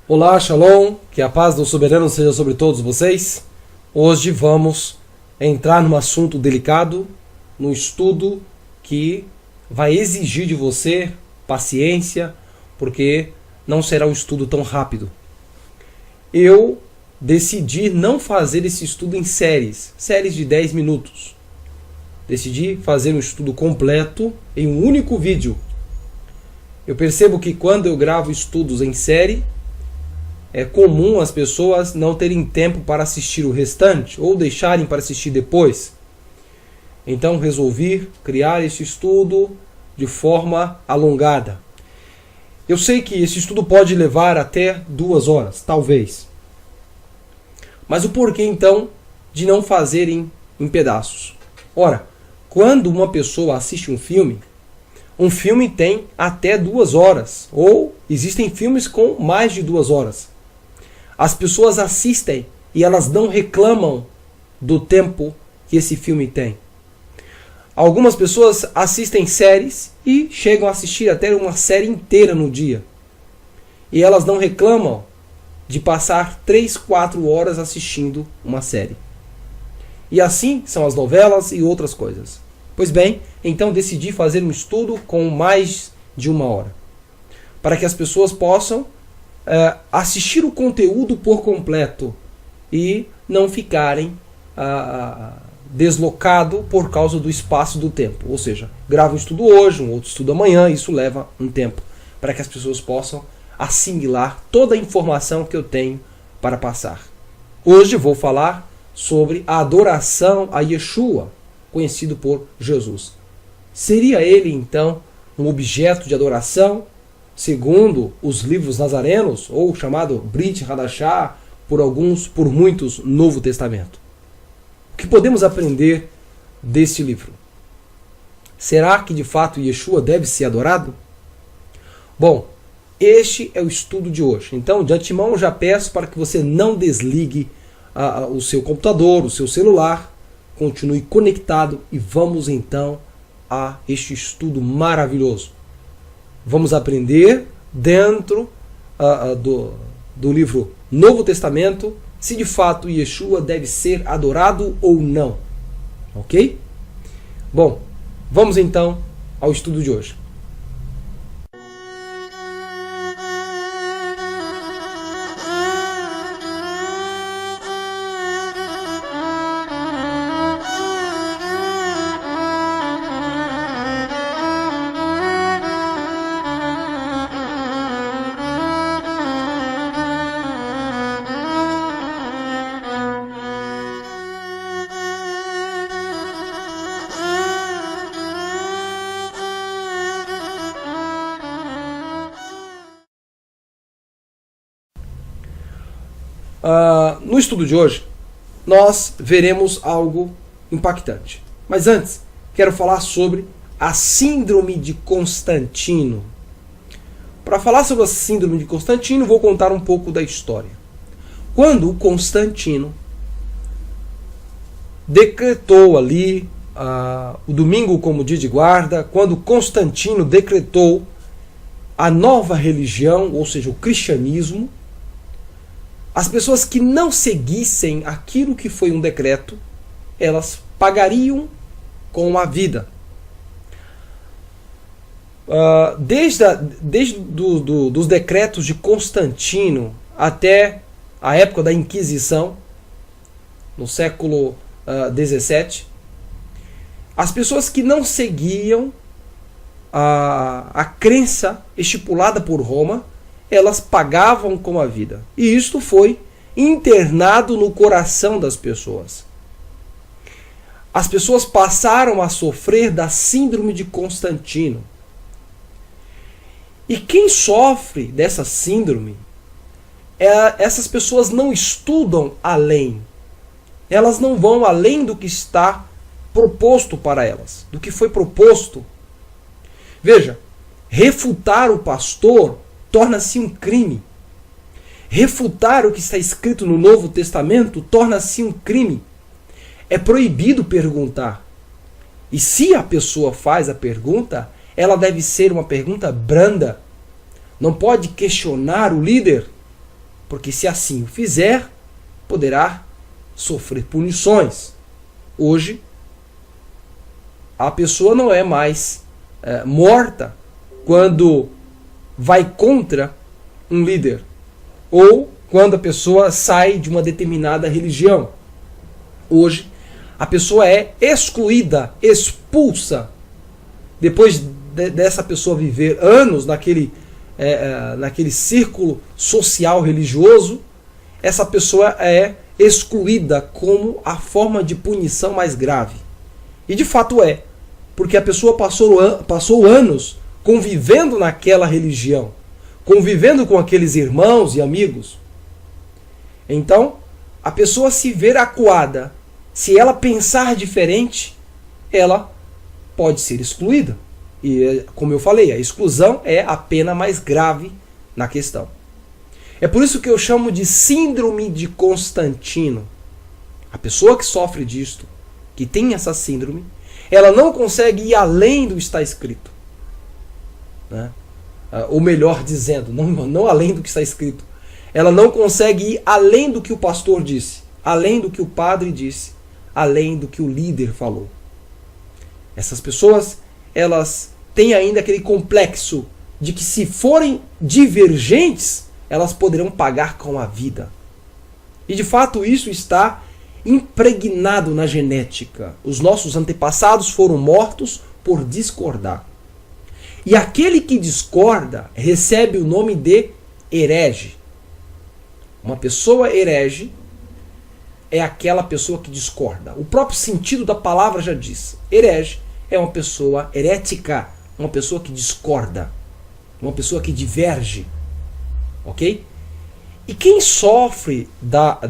Olá, Shalom, que a paz do soberano seja sobre todos vocês. Hoje vamos entrar num assunto delicado, num estudo que vai exigir de você paciência, porque não será um estudo tão rápido. Eu decidi não fazer esse estudo em séries de 10 minutos. Decidi fazer um estudo completo em um único vídeo. Eu percebo que quando eu gravo estudos em série, é comum as pessoas não terem tempo para assistir o restante ou deixarem para assistir depois. Então resolvi criar esse estudo de forma alongada. Eu sei que esse estudo pode levar até 2 horas, talvez. Mas o porquê então de não fazer em pedaços? Ora, quando uma pessoa assiste um filme tem até 2 horas, ou existem filmes com mais de 2 horas. As pessoas assistem e elas não reclamam do tempo que esse filme tem. Algumas pessoas assistem séries e chegam a assistir até uma série inteira no dia. E elas não reclamam de passar 3, 4 horas assistindo uma série. E assim são as novelas e outras coisas. Pois bem, então decidi fazer um estudo com mais de 1 hora. Para que as pessoas possam assistir o conteúdo por completo e não ficarem deslocados por causa do espaço do tempo. Ou seja, gravo um estudo hoje, um outro estudo amanhã, isso leva um tempo para que as pessoas possam assimilar toda a informação que eu tenho para passar. Hoje vou falar sobre a adoração a Yeshua, conhecido por Jesus. Seria ele então um objeto de adoração, segundo os livros nazarenos, ou chamado Brit Hadashah, por muitos, Novo Testamento? O que podemos aprender deste livro? Será que de fato Yeshua deve ser adorado? Bom, este é o estudo de hoje. Então, de antemão, eu já peço para que você não desligue o seu computador, o seu celular, continue conectado e vamos então a este estudo maravilhoso. Vamos aprender dentro do livro Novo Testamento se de fato Yeshua deve ser adorado ou não. Ok? Bom, vamos então ao estudo de hoje. No estudo de hoje, nós veremos algo impactante. Mas antes, quero falar sobre a Síndrome de Constantino. Para falar sobre a Síndrome de Constantino, vou contar um pouco da história. Quando Constantino decretou ali o domingo como dia de guarda, quando Constantino decretou a nova religião, ou seja, o cristianismo, as pessoas que não seguissem aquilo que foi um decreto, elas pagariam com a vida. Desde dos decretos de Constantino até a época da Inquisição, no século XVII, as pessoas que não seguiam a crença estipulada por Roma, elas pagavam com a vida. E isto foi internado no coração das pessoas. As pessoas passaram a sofrer da Síndrome de Constantino. E quem sofre dessa síndrome, essas pessoas não estudam além. Elas não vão além do que está proposto para elas, do que foi proposto. Veja, refutar o pastor torna-se um crime. Refutar o que está escrito no Novo Testamento torna-se um crime. É proibido perguntar. E se a pessoa faz a pergunta, ela deve ser uma pergunta branda. Não pode questionar o líder. porque se assim o fizer, poderá sofrer punições. Hoje, a pessoa não é mais morta quando vai contra um líder ou quando a pessoa sai de uma determinada religião. Hoje, a pessoa é excluída, expulsa. Depois dessa pessoa viver anos naquele círculo social religioso, essa pessoa é excluída como a forma de punição mais grave. E de fato é, porque a pessoa passou anos convivendo naquela religião, convivendo com aqueles irmãos e amigos. Então, a pessoa se ver acuada, se ela pensar diferente, ela pode ser excluída. E, como eu falei, a exclusão é a pena mais grave na questão. É por isso que eu chamo de síndrome de Constantino. A pessoa que sofre disto, que tem essa síndrome, ela não consegue ir além do que está escrito. Né? Ou melhor dizendo, não além do que está escrito. Ela não consegue ir além do que o pastor disse, além do que o padre disse, além do que o líder falou. Essas pessoas, elas têm ainda aquele complexo de que se forem divergentes, elas poderão pagar com a vida. E de fato isso está impregnado na genética. Os nossos antepassados foram mortos por discordar. E aquele que discorda recebe o nome de herege. Uma pessoa herege é aquela pessoa que discorda. O próprio sentido da palavra já diz. Herege é uma pessoa herética, uma pessoa que discorda, uma pessoa que diverge. Ok? E quem sofre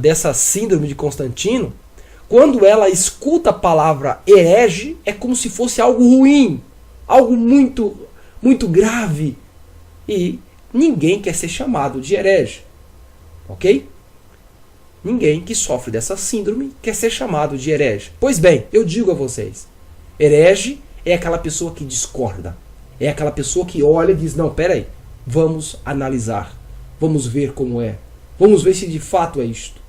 dessa síndrome de Constantino, quando ela escuta a palavra herege, é como se fosse algo ruim, algo muito, muito grave. E ninguém quer ser chamado de herege. Ok? Ninguém que sofre dessa síndrome quer ser chamado de herege. Pois bem, eu digo a vocês, herege é aquela pessoa que discorda. É aquela pessoa que olha e diz, não, peraí, vamos analisar. Vamos ver como é. Vamos ver se de fato é isto.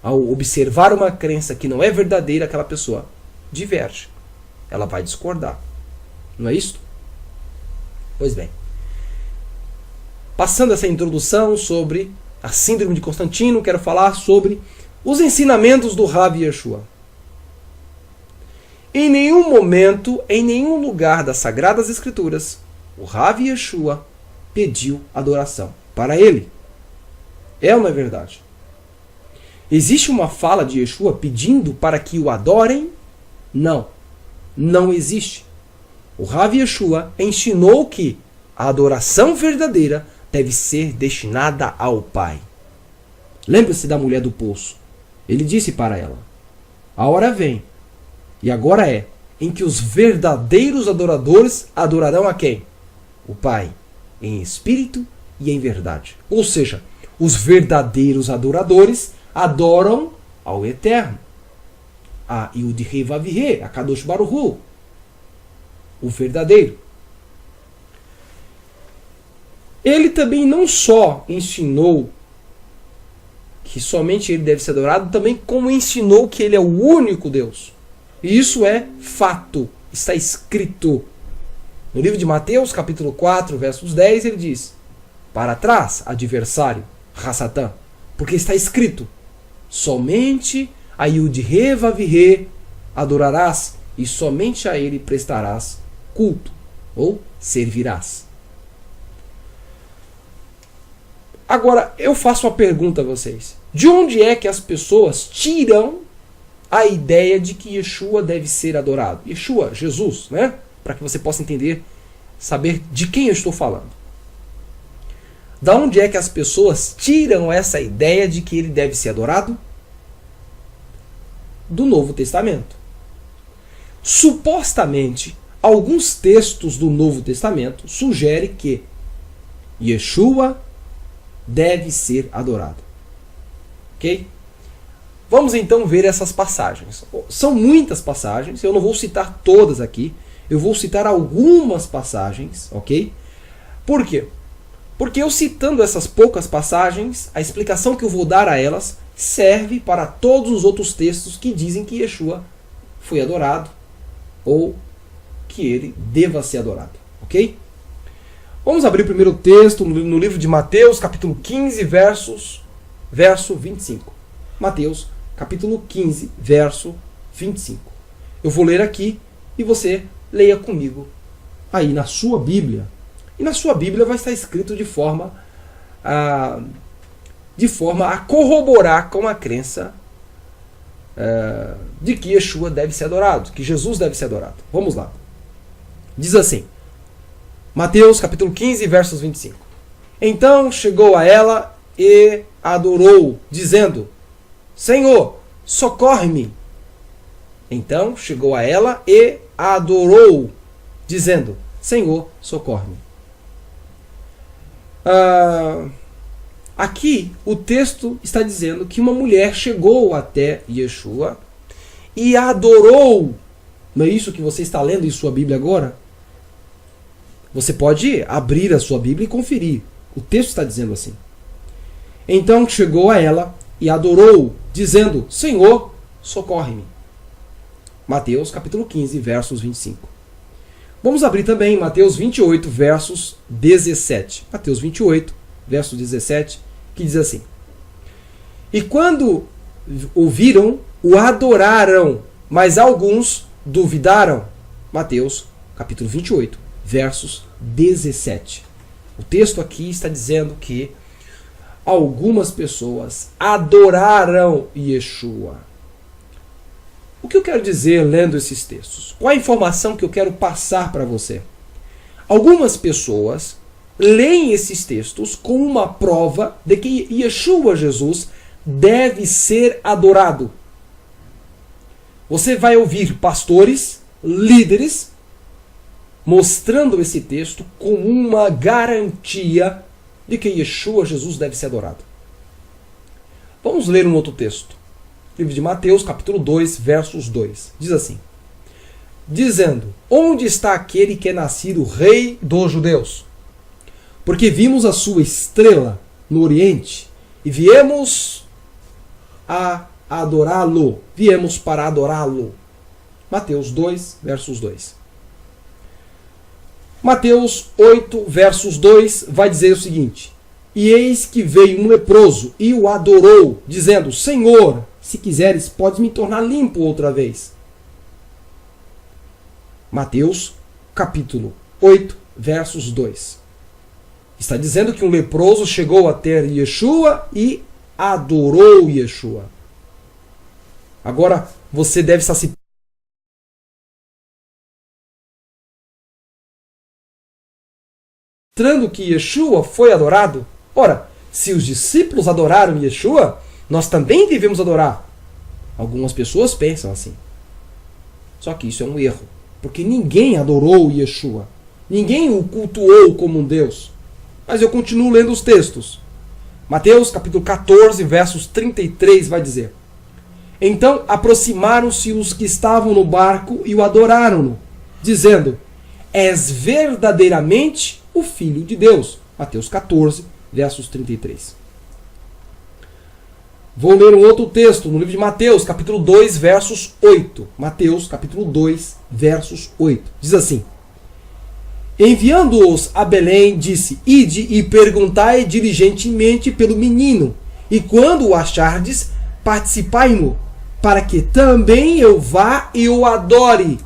Ao observar uma crença que não é verdadeira, aquela pessoa diverge. Ela vai discordar. Não é isto? Pois bem. Passando essa introdução sobre a síndrome de Constantino, quero falar sobre os ensinamentos do Rav Yeshua. Em nenhum momento, em nenhum lugar das Sagradas Escrituras, o Rav Yeshua pediu adoração para ele. É ou não é verdade? Existe uma fala de Yeshua pedindo para que o adorem? Não. Não existe. O Rav Yeshua ensinou que a adoração verdadeira deve ser destinada ao Pai. Lembre-se da mulher do poço. Ele disse para ela, a hora vem, e agora é, em que os verdadeiros adoradores adorarão a quem? O Pai, em espírito e em verdade. Ou seja, os verdadeiros adoradores adoram ao Eterno, a Yud-Heh Vav-Heh, a Kadosh Baruch Hu, o verdadeiro. Ele também não só ensinou que somente ele deve ser adorado, também como ensinou que ele é o único Deus. E isso é fato, está escrito. No livro de Mateus, capítulo 4, versos 10, ele diz, para trás, adversário, Hassatã, porque está escrito, somente a Yud-Heh Vav-Heh adorarás e somente a ele prestarás culto, ou servirás. Agora, eu faço uma pergunta a vocês. De onde é que as pessoas tiram a ideia de que Yeshua deve ser adorado? Yeshua, Jesus, né? Para que você possa entender, saber de quem eu estou falando. Da onde é que as pessoas tiram essa ideia de que ele deve ser adorado? Do Novo Testamento. Supostamente, alguns textos do Novo Testamento sugerem que Yeshua deve ser adorado. Ok? Vamos então ver essas passagens. São muitas passagens, eu não vou citar todas aqui, eu vou citar algumas passagens, ok? Por quê? Porque eu citando essas poucas passagens, a explicação que eu vou dar a elas serve para todos os outros textos que dizem que Yeshua foi adorado ou que ele deva ser adorado. Ok? Vamos abrir o primeiro texto no livro de Mateus, capítulo 15, verso 25. Mateus, capítulo 15, verso 25. Eu vou ler aqui e você leia comigo aí na sua Bíblia. E na sua Bíblia vai estar escrito de forma a corroborar com a crença de que Yeshua deve ser adorado, que Jesus deve ser adorado. Vamos lá. Diz assim, Mateus capítulo 15, versos 25. Então chegou a ela e a adorou, dizendo, Senhor, socorre-me. Então chegou a ela e a adorou, dizendo, Senhor, socorre-me. Aqui o texto está dizendo que uma mulher chegou até Yeshua e a adorou. Não é isso que você está lendo em sua Bíblia agora? Você pode abrir a sua Bíblia e conferir. O texto está dizendo assim. Então chegou a ela e adorou, dizendo, Senhor, socorre-me. Mateus capítulo 15, versos 25. Vamos abrir também Mateus 28, versos 17. Mateus 28, verso 17, que diz assim. E quando ouviram, o adoraram, mas alguns duvidaram. Mateus capítulo 28, versos 17. O texto aqui está dizendo que algumas pessoas adoraram Yeshua. O que eu quero dizer lendo esses textos? Qual a informação que eu quero passar para você? Algumas pessoas leem esses textos como uma prova de que Yeshua, Jesus, deve ser adorado. Você vai ouvir pastores, líderes, mostrando esse texto como uma garantia de que Yeshua, Jesus, deve ser adorado. Vamos ler um outro texto. Livro de Mateus, capítulo 2, versos 2. Diz assim. Dizendo, onde está aquele que é nascido rei dos judeus? Porque vimos a sua estrela no oriente e viemos a adorá-lo. Viemos para adorá-lo. Mateus 2, versos 2. Mateus 8, versos 2 vai dizer o seguinte. E eis que veio um leproso e o adorou, dizendo, Senhor, se quiseres, podes me tornar limpo outra vez. Mateus, capítulo 8, versos 2. Está dizendo que um leproso chegou até Yeshua e adorou Yeshua. Agora, você deve estar se mostrando que Yeshua foi adorado. Ora, se os discípulos adoraram Yeshua, nós também devemos adorar. Algumas pessoas pensam assim. Só que isso é um erro. Porque ninguém adorou Yeshua. Ninguém o cultuou como um Deus. Mas eu continuo lendo os textos. Mateus capítulo 14, versos 33 vai dizer. Então aproximaram-se os que estavam no barco e o adoraram-no, dizendo, és verdadeiramente o Filho de Deus. Mateus 14, versos 33. Vou ler um outro texto no livro de Mateus, capítulo 2, versos 8. Mateus, capítulo 2, versos 8. Diz assim. Enviando-os a Belém, disse, ide e perguntai diligentemente pelo menino, e quando o achardes, participai-no, para que também eu vá e o adore.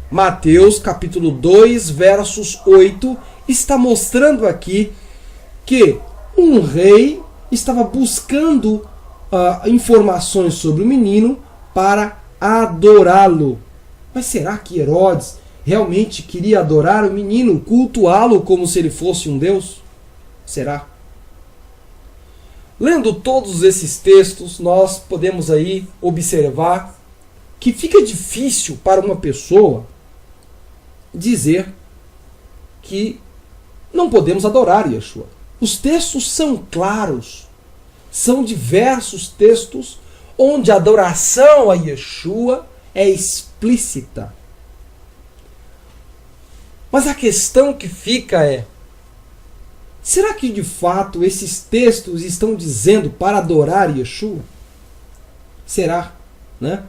Mateus, capítulo 2, versos 8, está mostrando aqui que um rei estava buscando informações sobre o menino para adorá-lo. Mas será que Herodes realmente queria adorar o menino, cultuá-lo como se ele fosse um deus? Será? Lendo todos esses textos, nós podemos aí observar que fica difícil para uma pessoa dizer que não podemos adorar Yeshua. Os textos são claros. São diversos textos onde a adoração a Yeshua é explícita. Mas a questão que fica é, Será que de fato esses textos estão dizendo para adorar Yeshua? Será? Né?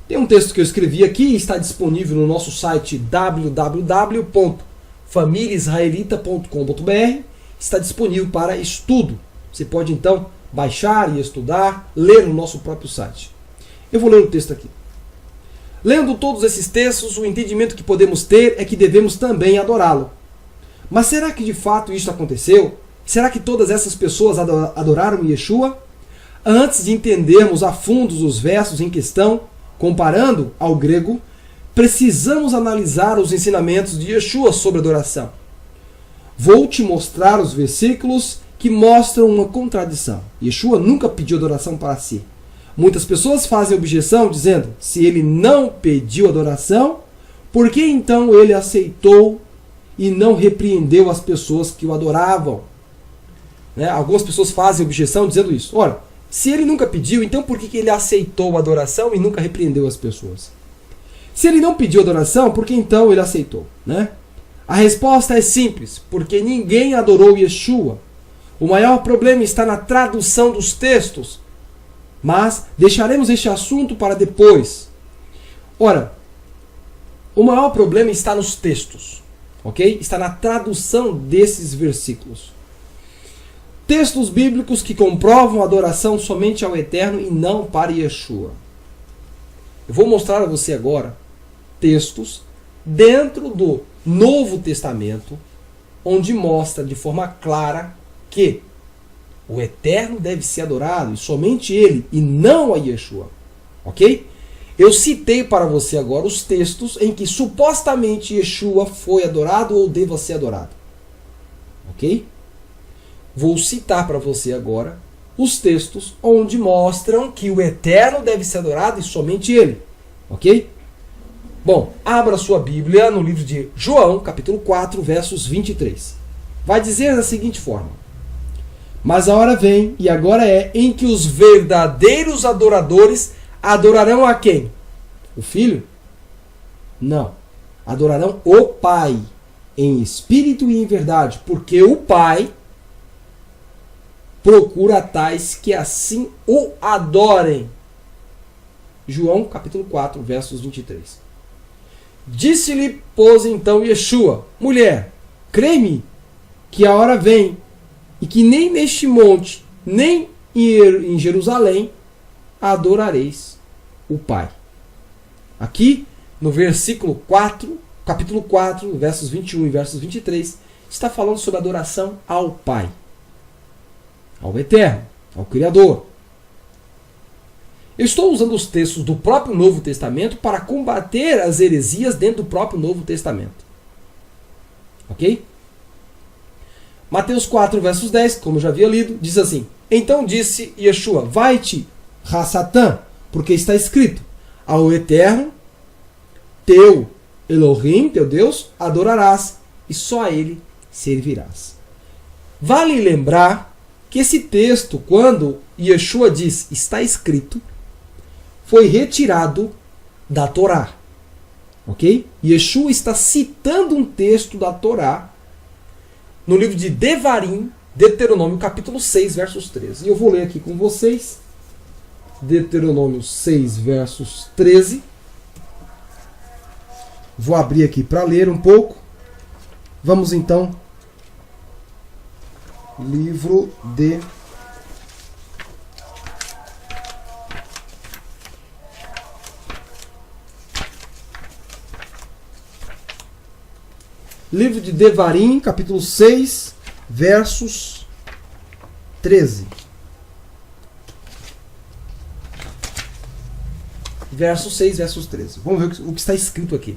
Tem um texto que eu escrevi aqui, está disponível no nosso site www.familiaisraelita.com.br. Está disponível para estudo. Você pode então baixar e estudar, ler no nosso próprio site. Eu vou ler o texto aqui. Lendo todos esses textos, o entendimento que podemos ter é que devemos também adorá-lo. Mas será que de fato isso aconteceu? Será que todas essas pessoas adoraram Yeshua? Antes de entendermos a fundo os versos em questão, comparando ao grego, precisamos analisar os ensinamentos de Yeshua sobre adoração. Vou te mostrar os versículos que mostram uma contradição. Yeshua nunca pediu adoração para si. Muitas pessoas fazem objeção dizendo, se ele não pediu adoração, por que então ele aceitou e não repreendeu as pessoas que o adoravam? Né? Algumas pessoas fazem objeção dizendo isso. Ora, se ele nunca pediu, então por que ele aceitou a adoração e nunca repreendeu as pessoas? Se ele não pediu adoração, por que então ele aceitou? Né? A resposta é simples, porque ninguém adorou Yeshua. O maior problema está na tradução dos textos. Mas deixaremos este assunto para depois. Ora, o maior problema está nos textos. Ok? Está na tradução desses versículos. Textos bíblicos que comprovam a adoração somente ao Eterno e não para Yeshua. Eu vou mostrar a você agora textos dentro do Novo Testamento, onde mostra de forma clara que o Eterno deve ser adorado, e somente Ele, e não a Yeshua. Ok? Eu citei para você agora os textos em que supostamente Yeshua foi adorado ou deva ser adorado. Ok? Vou citar para você agora os textos onde mostram que o Eterno deve ser adorado e somente Ele. Ok? Bom, abra sua Bíblia no livro de João, capítulo 4, versos 23. Vai dizer da seguinte forma: mas a hora vem, e agora é, em que os verdadeiros adoradores adorarão a quem? O Filho? Não. Adorarão o Pai, em espírito e em verdade, porque o Pai procura tais que assim o adorem. João, capítulo 4, versos 23. Disse-lhe, pois, então Yeshua: mulher, crê-me, que a hora vem, e que nem neste monte, nem em Jerusalém, adorareis o Pai. Aqui, no versículo 4, capítulo 4, versos 21 e versos 23, está falando sobre adoração ao Pai, ao Eterno, ao Criador. Eu estou usando os textos do próprio Novo Testamento para combater as heresias dentro do próprio Novo Testamento. Ok? Mateus 4, versos 10, como eu já havia lido, diz assim: então disse Yeshua: vai-te, Ra-Satã, porque está escrito, ao Eterno, teu Elohim, teu Deus, adorarás, e só a Ele servirás. Vale lembrar que esse texto, quando Yeshua diz está escrito, foi retirado da Torá. Ok? Yeshua está citando um texto da Torá no livro de Devarim, Deuteronômio, capítulo 6, versos 13. E eu vou ler aqui com vocês, Deuteronômio 6, versos 13. Vou abrir aqui para ler um pouco. Vamos então. Livro de Devarim, capítulo 6, versos 13. Verso 6, versos 13. Vamos ver o que está escrito aqui.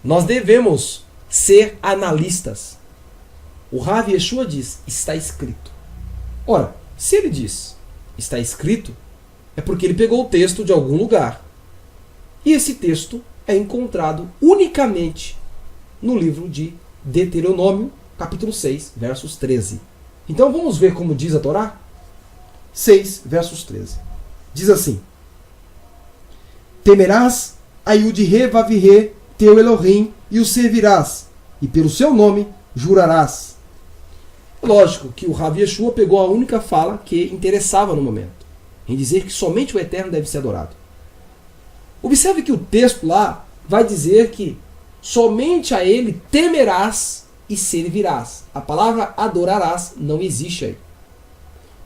Nós devemos ser analistas. O Rav Yeshua diz, está escrito. Ora, se ele diz, está escrito, é porque ele pegou o texto de algum lugar. E esse texto é encontrado unicamente no livro de Deuteronômio, capítulo 6, versos 13. Então vamos ver como diz a Torá? 6, versos 13. Diz assim: temerás a Yud-He teu Elohim, e o servirás, e pelo seu nome jurarás. Lógico que o Rav Yeshua pegou a única fala que interessava no momento, em dizer que somente o Eterno deve ser adorado. Observe que o texto lá vai dizer que somente a ele temerás e servirás. A palavra adorarás não existe aí.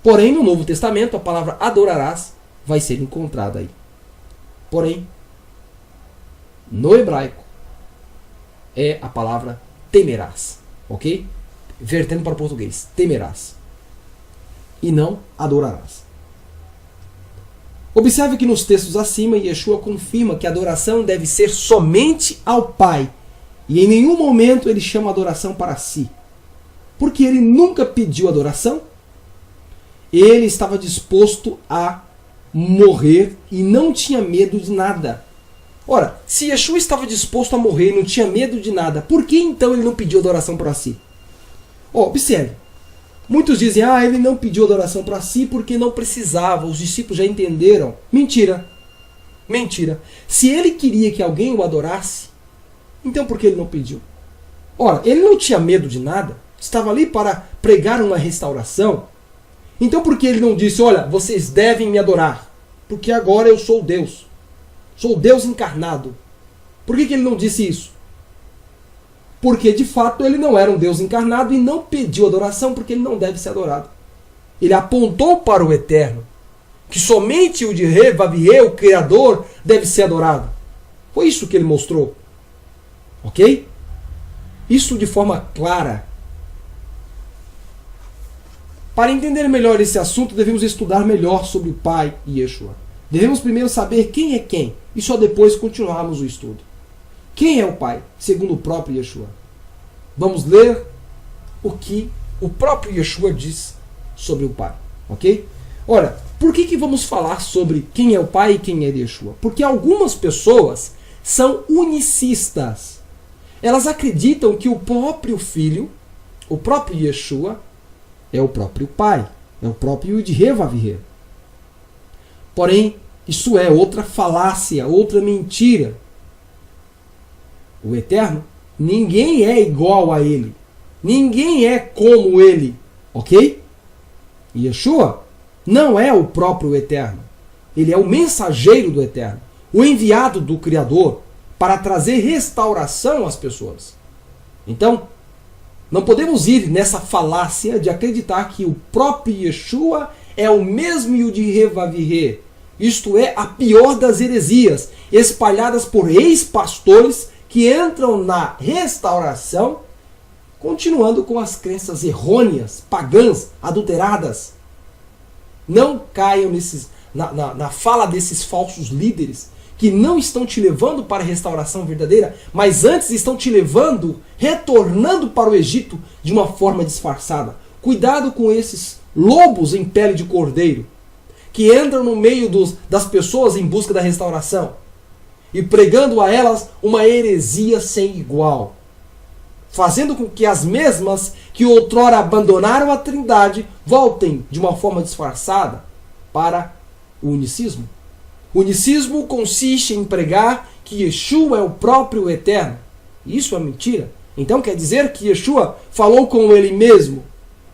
Porém, no Novo Testamento, a palavra adorarás vai ser encontrada aí. Porém, no hebraico, é a palavra temerás. Ok? Vertendo para o português, temerás. E não adorarás. Observe que nos textos acima, Yeshua confirma que a adoração deve ser somente ao Pai. E em nenhum momento ele chama a adoração para si. Porque ele nunca pediu adoração. Ele estava disposto a morrer e não tinha medo de nada. Ora, se Yeshua estava disposto a morrer e não tinha medo de nada, por que então ele não pediu adoração para si? Observe. Muitos dizem, ele não pediu adoração para si porque não precisava, os discípulos já entenderam. Mentira. Mentira. Se ele queria que alguém o adorasse, então por que ele não pediu? Ora, ele não tinha medo de nada, estava ali para pregar uma restauração. Então por que ele não disse, olha, vocês devem me adorar, porque agora eu sou Deus. Sou Deus encarnado. Por que ele não disse isso? Porque de fato ele não era um Deus encarnado e não pediu adoração porque ele não deve ser adorado. Ele apontou para o Eterno, que somente o de Vavier, o Criador, deve ser adorado. Foi isso que ele mostrou. Ok? Isso de forma clara. Para entender melhor esse assunto, devemos estudar melhor sobre o Pai e Yeshua. Devemos primeiro saber quem é quem e só depois continuarmos o estudo. Quem é o Pai, segundo o próprio Yeshua? Vamos ler o que o próprio Yeshua diz sobre o Pai. Ok? Ora, por que vamos falar sobre quem é o Pai e quem é Yeshua? Porque algumas pessoas são unicistas. Elas acreditam que o próprio Filho, o próprio Yeshua, é o próprio Pai, é o próprio Yud-He-Vav-He. Porém, isso é outra falácia, outra mentira. O Eterno, ninguém é igual a Ele. Ninguém é como Ele. Ok? Yeshua não é o próprio Eterno. Ele é o mensageiro do Eterno. O enviado do Criador para trazer restauração às pessoas. Então, não podemos ir nessa falácia de acreditar que o próprio Yeshua é o mesmo Yud-He-Vav-He. Isto é a pior das heresias, espalhadas por ex-pastores que entram na restauração, continuando com as crenças errôneas, pagãs, adulteradas. Não caiam na fala desses falsos líderes que não estão te levando para a restauração verdadeira, mas antes estão te levando, retornando para o Egito de uma forma disfarçada. Cuidado com esses lobos em pele de cordeiro, que entram no meio das pessoas em busca da restauração e pregando a elas uma heresia sem igual, fazendo com que as mesmas que outrora abandonaram a Trindade voltem de uma forma disfarçada para o unicismo. O unicismo consiste em pregar que Yeshua é o próprio Eterno. Isso é mentira. Então quer dizer que Yeshua falou com ele mesmo.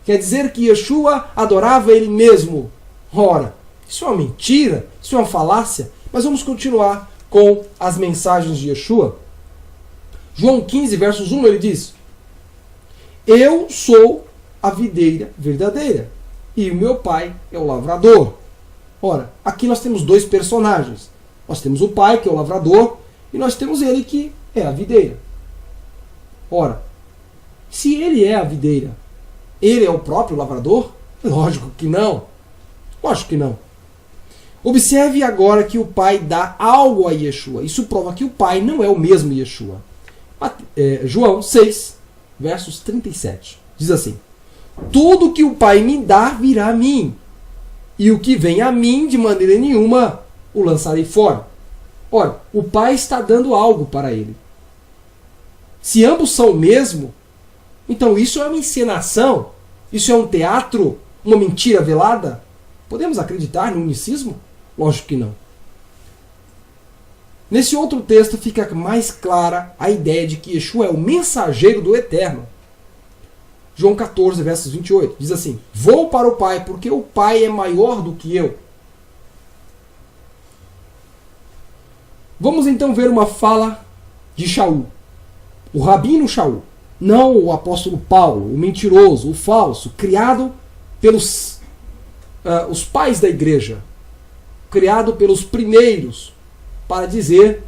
Quer dizer que Yeshua adorava ele mesmo. Ora, isso é uma mentira, isso é uma falácia. Mas vamos continuar com as mensagens de Yeshua. João 15, versos 1, ele diz: Eu sou a videira verdadeira, e o meu pai é o lavrador. Ora, aqui nós temos dois personagens. Nós temos o pai, que é o lavrador, e nós temos ele, que é a videira. Ora, se ele é a videira, ele é o próprio lavrador? Lógico que não. Lógico que não. Observe agora que o pai dá algo a Yeshua. Isso prova que o pai não é o mesmo Yeshua. João 6, versos 37. Diz assim: Tudo que o pai me dá virá a mim, e o que vem a mim, de maneira nenhuma, o lançarei fora. Ora, o pai está dando algo para ele. Se ambos são o mesmo, então isso é uma encenação? Isso é um teatro? Uma mentira velada? Podemos acreditar no unicismo? Lógico que não. Nesse outro texto fica mais clara a ideia de que Yeshua é o mensageiro do Eterno. João 14, versos 28. Diz assim: vou para o Pai, porque o Pai é maior do que eu. Vamos então ver uma fala de Shaul. O rabino Shaul. Não o apóstolo Paulo, o mentiroso, o falso, criado pelos os pais da igreja. Criado pelos primeiros, para dizer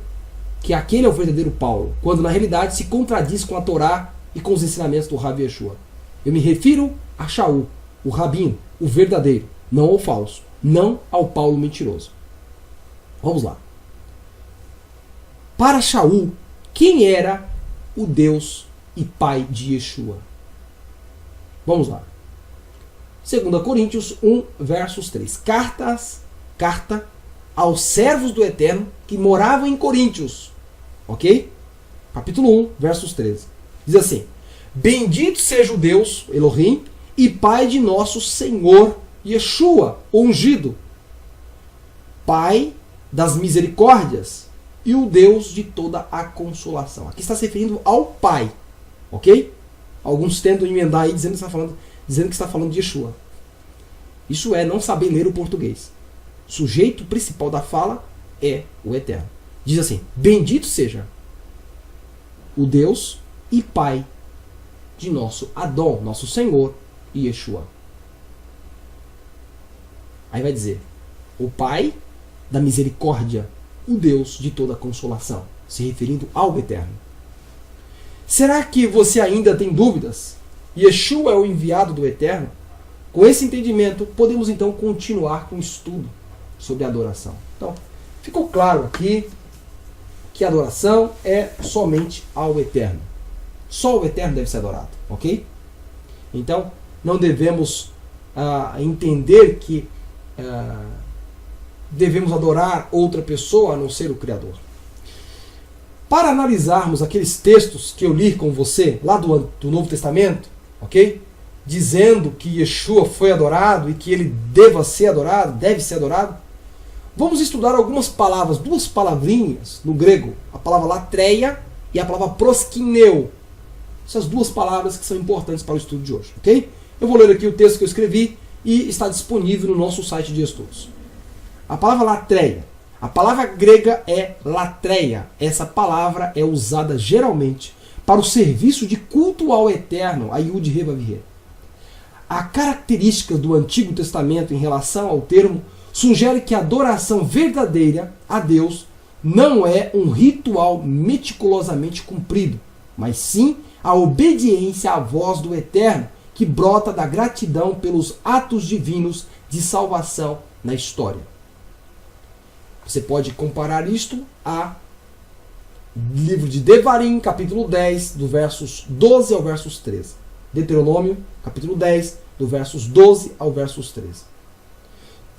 que aquele é o verdadeiro Paulo, quando na realidade se contradiz com a Torá e com os ensinamentos do Rabi Yeshua. Eu me refiro a Shaul, o rabino, o verdadeiro, não ao falso, não ao Paulo mentiroso. Vamos lá. Para Shaul, quem era o Deus e Pai de Yeshua? Vamos lá. 2 Coríntios 1, versos 3. Carta aos servos do Eterno que moravam em Coríntios. Ok? Capítulo 1, versos 13. Diz assim: bendito seja o Deus, Elohim, e Pai de nosso Senhor Yeshua, ungido, Pai das misericórdias e o Deus de toda a consolação. Aqui está se referindo ao Pai. Ok? Alguns tentam emendar aí dizendo que está falando de Yeshua. Isso é não saber ler o português. O sujeito principal da fala é o Eterno. Diz assim: bendito seja o Deus e Pai de nosso Adon, nosso Senhor, Yeshua. Aí vai dizer: o Pai da misericórdia, o Deus de toda consolação, se referindo ao Eterno. Será que você ainda tem dúvidas? Yeshua é o enviado do Eterno? Com esse entendimento, podemos então continuar com o estudo sobre a adoração. Então, ficou claro aqui que a adoração é somente ao Eterno. Só o Eterno deve ser adorado, ok? Então, não devemos entender que devemos adorar outra pessoa a não ser o Criador. Para analisarmos aqueles textos que eu li com você, lá do Novo Testamento, ok? Dizendo que Yeshua foi adorado e que ele deve ser adorado, vamos estudar algumas palavras, duas palavrinhas no grego, a palavra latreia e a palavra proskineu. Essas duas palavras que são importantes para o estudo de hoje, ok? Eu vou ler aqui o texto que eu escrevi e está disponível no nosso site de estudos. A palavra latreia, a palavra grega é latreia. Essa palavra é usada geralmente para o serviço de culto ao Eterno, a Yud Revavir. A característica do Antigo Testamento em relação ao termo sugere que a adoração verdadeira a Deus não é um ritual meticulosamente cumprido, mas sim a obediência à voz do Eterno, que brota da gratidão pelos atos divinos de salvação na história. Você pode comparar isto a livro de Devarim, capítulo 10, do versos 12 ao versos 13. Deuteronômio, capítulo 10, do versos 12 ao versos 13.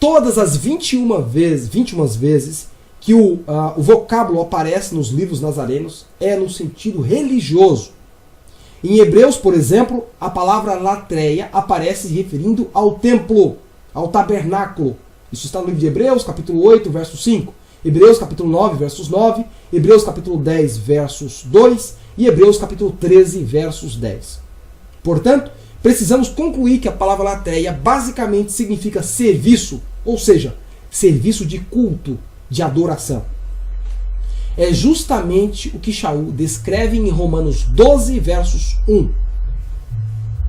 Todas as 21 vezes que o vocábulo aparece nos livros nazarenos é no sentido religioso. Em Hebreus, por exemplo, a palavra latreia aparece se referindo ao templo, ao tabernáculo. Isso está no livro de Hebreus, capítulo 8, verso 5. Hebreus, capítulo 9, versos 9. Hebreus, capítulo 10, versos 2. E Hebreus, capítulo 13, versos 10. Portanto, precisamos concluir que a palavra latreia basicamente significa serviço, ou seja, serviço de culto, de adoração. É justamente o que Shaul descreve em Romanos 12, versos 1.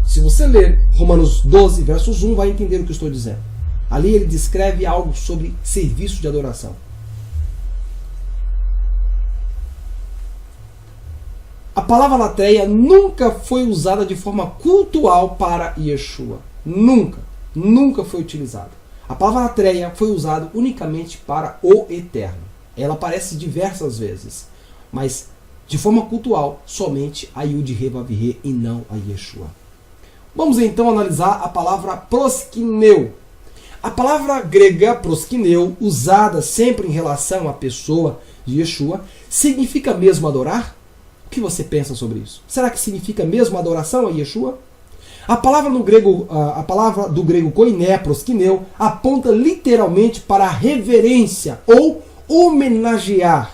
Se você ler Romanos 12, versos 1, vai entender o que eu estou dizendo. Ali ele descreve algo sobre serviço de adoração. A palavra latreia nunca foi usada de forma cultual para Yeshua. Nunca foi utilizada. A palavra latreia foi usada unicamente para o Eterno. Ela aparece diversas vezes, mas de forma cultual somente a Yud Revavir e não a Yeshua. Vamos então analisar a palavra proskineu. A palavra grega proskineu, usada sempre em relação à pessoa de Yeshua, significa mesmo adorar? O que você pensa sobre isso? Será que significa mesmo adoração a Yeshua? A palavra do grego koiné, proskineu, aponta literalmente para a reverência ou homenagear.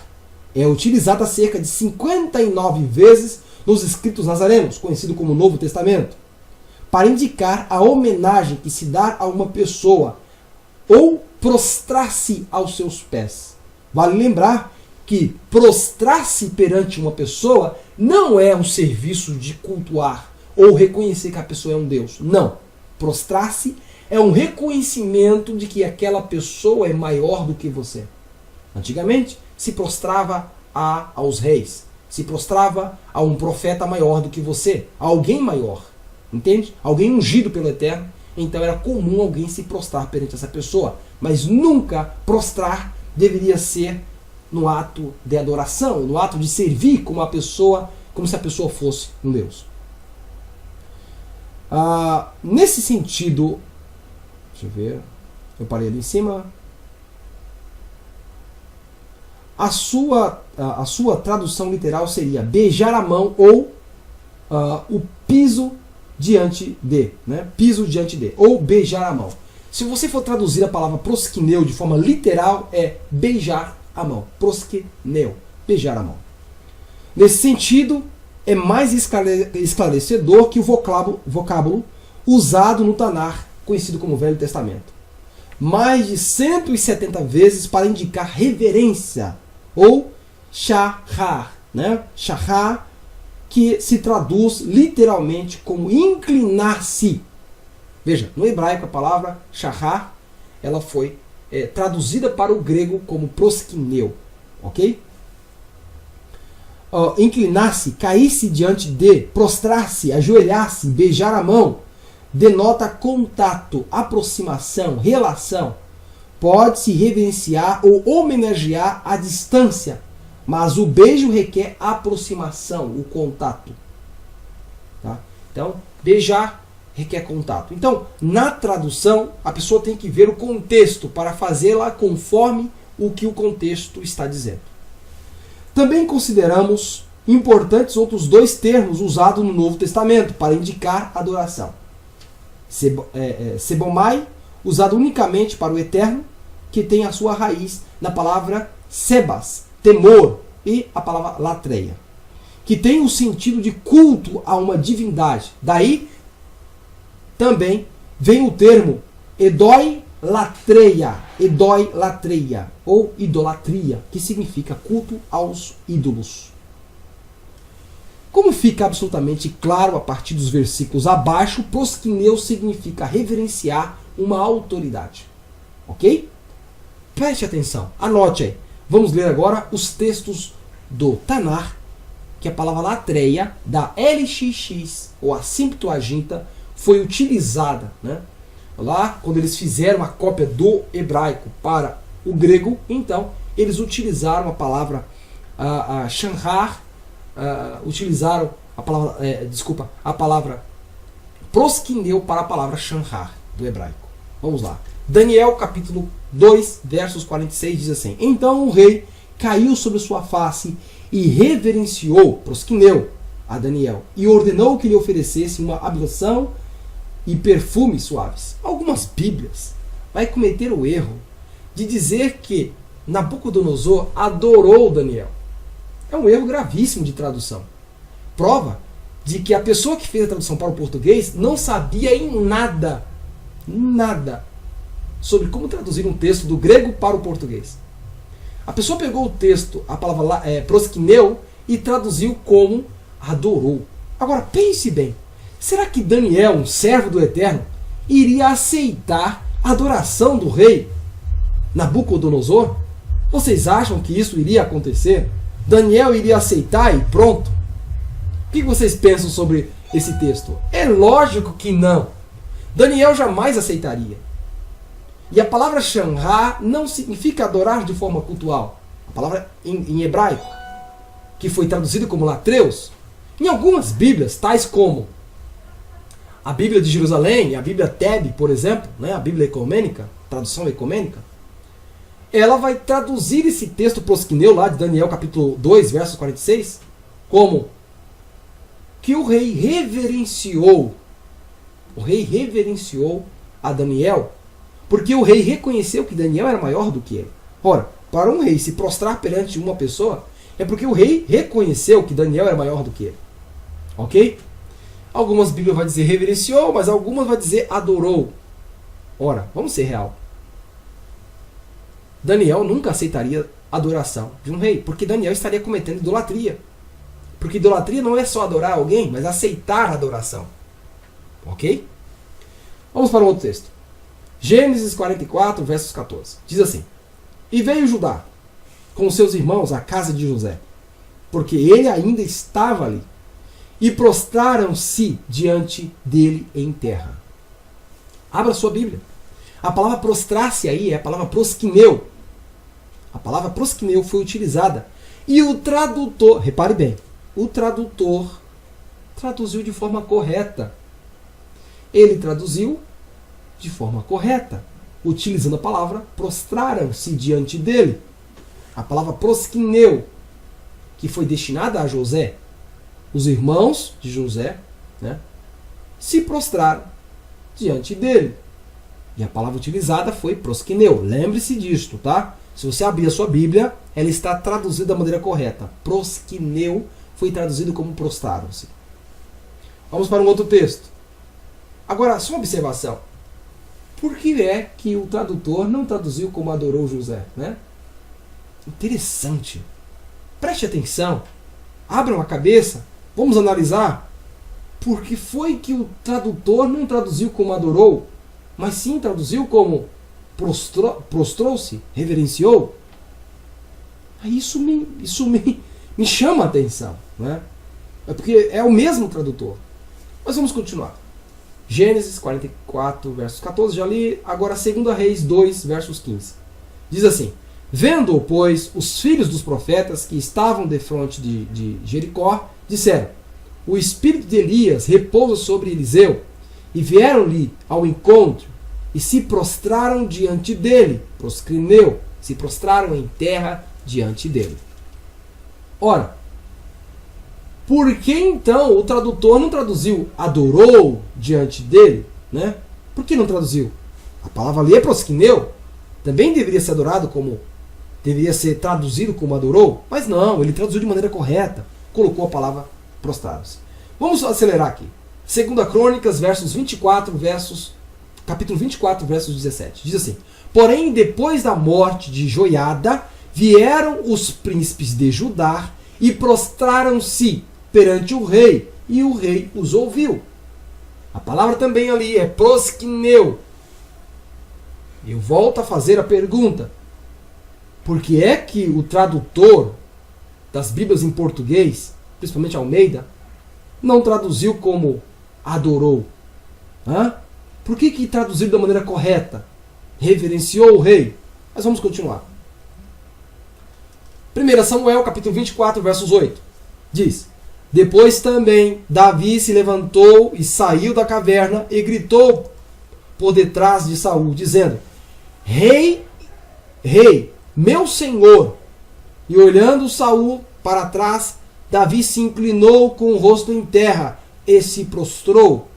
É utilizada cerca de 59 vezes nos escritos nazarenos, conhecido como Novo Testamento. para indicar a homenagem que se dá a uma pessoa ou prostrar-se aos seus pés. Vale lembrar que prostrar-se perante uma pessoa não é um serviço de cultuar ou reconhecer que a pessoa é um Deus. Não. Prostrar-se é um reconhecimento de que aquela pessoa é maior do que você. Antigamente, se prostrava aos reis. Se prostrava a um profeta maior do que você. A alguém maior. Entende? Alguém ungido pelo Eterno. Então era comum alguém se prostrar perante essa pessoa. Mas nunca prostrar deveria ser no ato de adoração, no ato de servir como se a pessoa fosse um Deus. Nesse sentido, deixa eu ver, eu parei ali em cima. A sua tradução literal seria beijar a mão ou o piso diante de, né? Piso diante de, ou beijar a mão. Se você for traduzir a palavra proskineu de forma literal, é beijar a mão. Proskineu, beijar a mão. Nesse sentido, é mais esclarecedor que o vocábulo usado no Tanar, conhecido como Velho Testamento. Mais de 170 vezes para indicar reverência, ou shahar, né? Shahar, que se traduz literalmente como inclinar-se. Veja, no hebraico a palavra shahar, ela foi traduzida para o grego como proskineu, ok? Inclinar-se, cair-se diante de, prostrar-se, ajoelhar-se, beijar a mão, denota contato, aproximação, relação. Pode-se reverenciar ou homenagear à distância, mas o beijo requer aproximação, o contato. Tá? Então, beijar requer contato. Então, na tradução, a pessoa tem que ver o contexto para fazê-la conforme o que o contexto está dizendo. Também consideramos importantes outros dois termos usados no Novo Testamento para indicar adoração. Sebomai, usado unicamente para o Eterno, que tem a sua raiz na palavra sebas, temor, e a palavra latreia, que tem o sentido de culto a uma divindade. Daí também vem o termo edoi latreia, ou idolatria, que significa culto aos ídolos. Como fica absolutamente claro a partir dos versículos abaixo, proskineu significa reverenciar uma autoridade. Ok? Preste atenção, anote aí. Vamos ler agora os textos do Tanar, que a palavra latreia, da LXX, ou a Septuaginta, foi utilizada, né? Lá, quando eles fizeram a cópia do hebraico para o grego, então, eles utilizaram a palavra shanhar, utilizaram a palavra proskineu para a palavra shanhar, do hebraico. Vamos lá. Daniel, capítulo 2, versos 46, diz assim: Então o rei caiu sobre sua face e reverenciou, proskineu, a Daniel, e ordenou que lhe oferecesse uma ablução e perfumes suaves. Algumas bíblias vai cometer o erro de dizer que Nabucodonosor adorou Daniel. É um erro gravíssimo de tradução. Prova de que a pessoa que fez a tradução para o português não sabia em nada sobre como traduzir um texto do grego para o português. A pessoa pegou o texto, a palavra proskineu, e traduziu como adorou. Agora pense bem, será que Daniel, um servo do Eterno, iria aceitar a adoração do rei Nabucodonosor? Vocês acham que isso iria acontecer? Daniel iria aceitar e pronto? O que vocês pensam sobre esse texto? É lógico que não. Daniel jamais aceitaria. E a palavra shanhar não significa adorar de forma cultual. A palavra em hebraico, que foi traduzida como latreus, em algumas bíblias, tais como a Bíblia de Jerusalém, a Bíblia Teb, por exemplo, né, a Bíblia ecumênica, tradução ecumênica, ela vai traduzir esse texto proskineu lá de Daniel capítulo 2, verso 46, como que o rei reverenciou a Daniel, porque o rei reconheceu que Daniel era maior do que ele. Ora, para um rei se prostrar perante uma pessoa, é porque o rei reconheceu que Daniel era maior do que ele. Ok? Algumas Bíblias vai dizer reverenciou, mas algumas vai dizer adorou. Ora, vamos ser real. Daniel nunca aceitaria adoração de um rei, porque Daniel estaria cometendo idolatria. Porque idolatria não é só adorar alguém, mas aceitar a adoração. Ok? Vamos para um outro texto. Gênesis 44, versos 14. Diz assim: E veio Judá com seus irmãos à casa de José, porque ele ainda estava ali, e prostraram-se diante dele em terra. Abra sua Bíblia. A palavra prostrar-se aí é a palavra prosquineu. A palavra prosquineu foi utilizada. E o tradutor, repare bem, o tradutor traduziu de forma correta. Ele traduziu de forma correta, utilizando a palavra prostraram-se diante dele. A palavra prosquineu, que foi destinada a José. Os irmãos de José, né, se prostraram diante dele. E a palavra utilizada foi prosquineu. Lembre-se disto, tá? Se você abrir a sua Bíblia, ela está traduzida da maneira correta. Prosquineu foi traduzido como prostraram-se. Vamos para um outro texto. Agora, só uma observação. Por que é que o tradutor não traduziu como adorou José, né? Interessante. Preste atenção. Abram a cabeça. Vamos analisar. Por que foi que o tradutor não traduziu como adorou, mas sim traduziu como prostrou-se, reverenciou? Isso me chama a atenção, né? É porque é o mesmo tradutor. Mas vamos continuar. Gênesis 44, versos 14, já li. Agora 2 Reis 2, versos 15. Diz assim: Vendo, pois, os filhos dos profetas que estavam defronte de Jericó, disseram: O espírito de Elias repousa sobre Eliseu. E vieram-lhe ao encontro e se prostraram diante dele. Proscrineu, se prostraram em terra diante dele. Ora, por que então o tradutor não traduziu adorou diante dele, né? Por que não traduziu? A palavra ali é prosquineu. Também deveria ser adorado como deveria ser traduzido como adorou, mas não, ele traduziu de maneira correta, colocou a palavra prostraram-se. Vamos acelerar aqui. 2 Crônicas, capítulo 24, versos 17. Diz assim: Porém, depois da morte de Joiada, vieram os príncipes de Judá e prostraram-se perante o rei, e o rei os ouviu. A palavra também ali é prosquineu. Eu volto a fazer a pergunta: por que é que o tradutor das Bíblias em português, principalmente Almeida, não traduziu como adorou? Por que traduziu da maneira correta? Reverenciou o rei. Mas vamos continuar. 1 Samuel, capítulo 24, versos 8. Diz: Depois também Davi se levantou e saiu da caverna e gritou por detrás de Saul, dizendo: Rei, rei, meu senhor. E olhando Saul para trás, Davi se inclinou com o rosto em terra e se prostrou.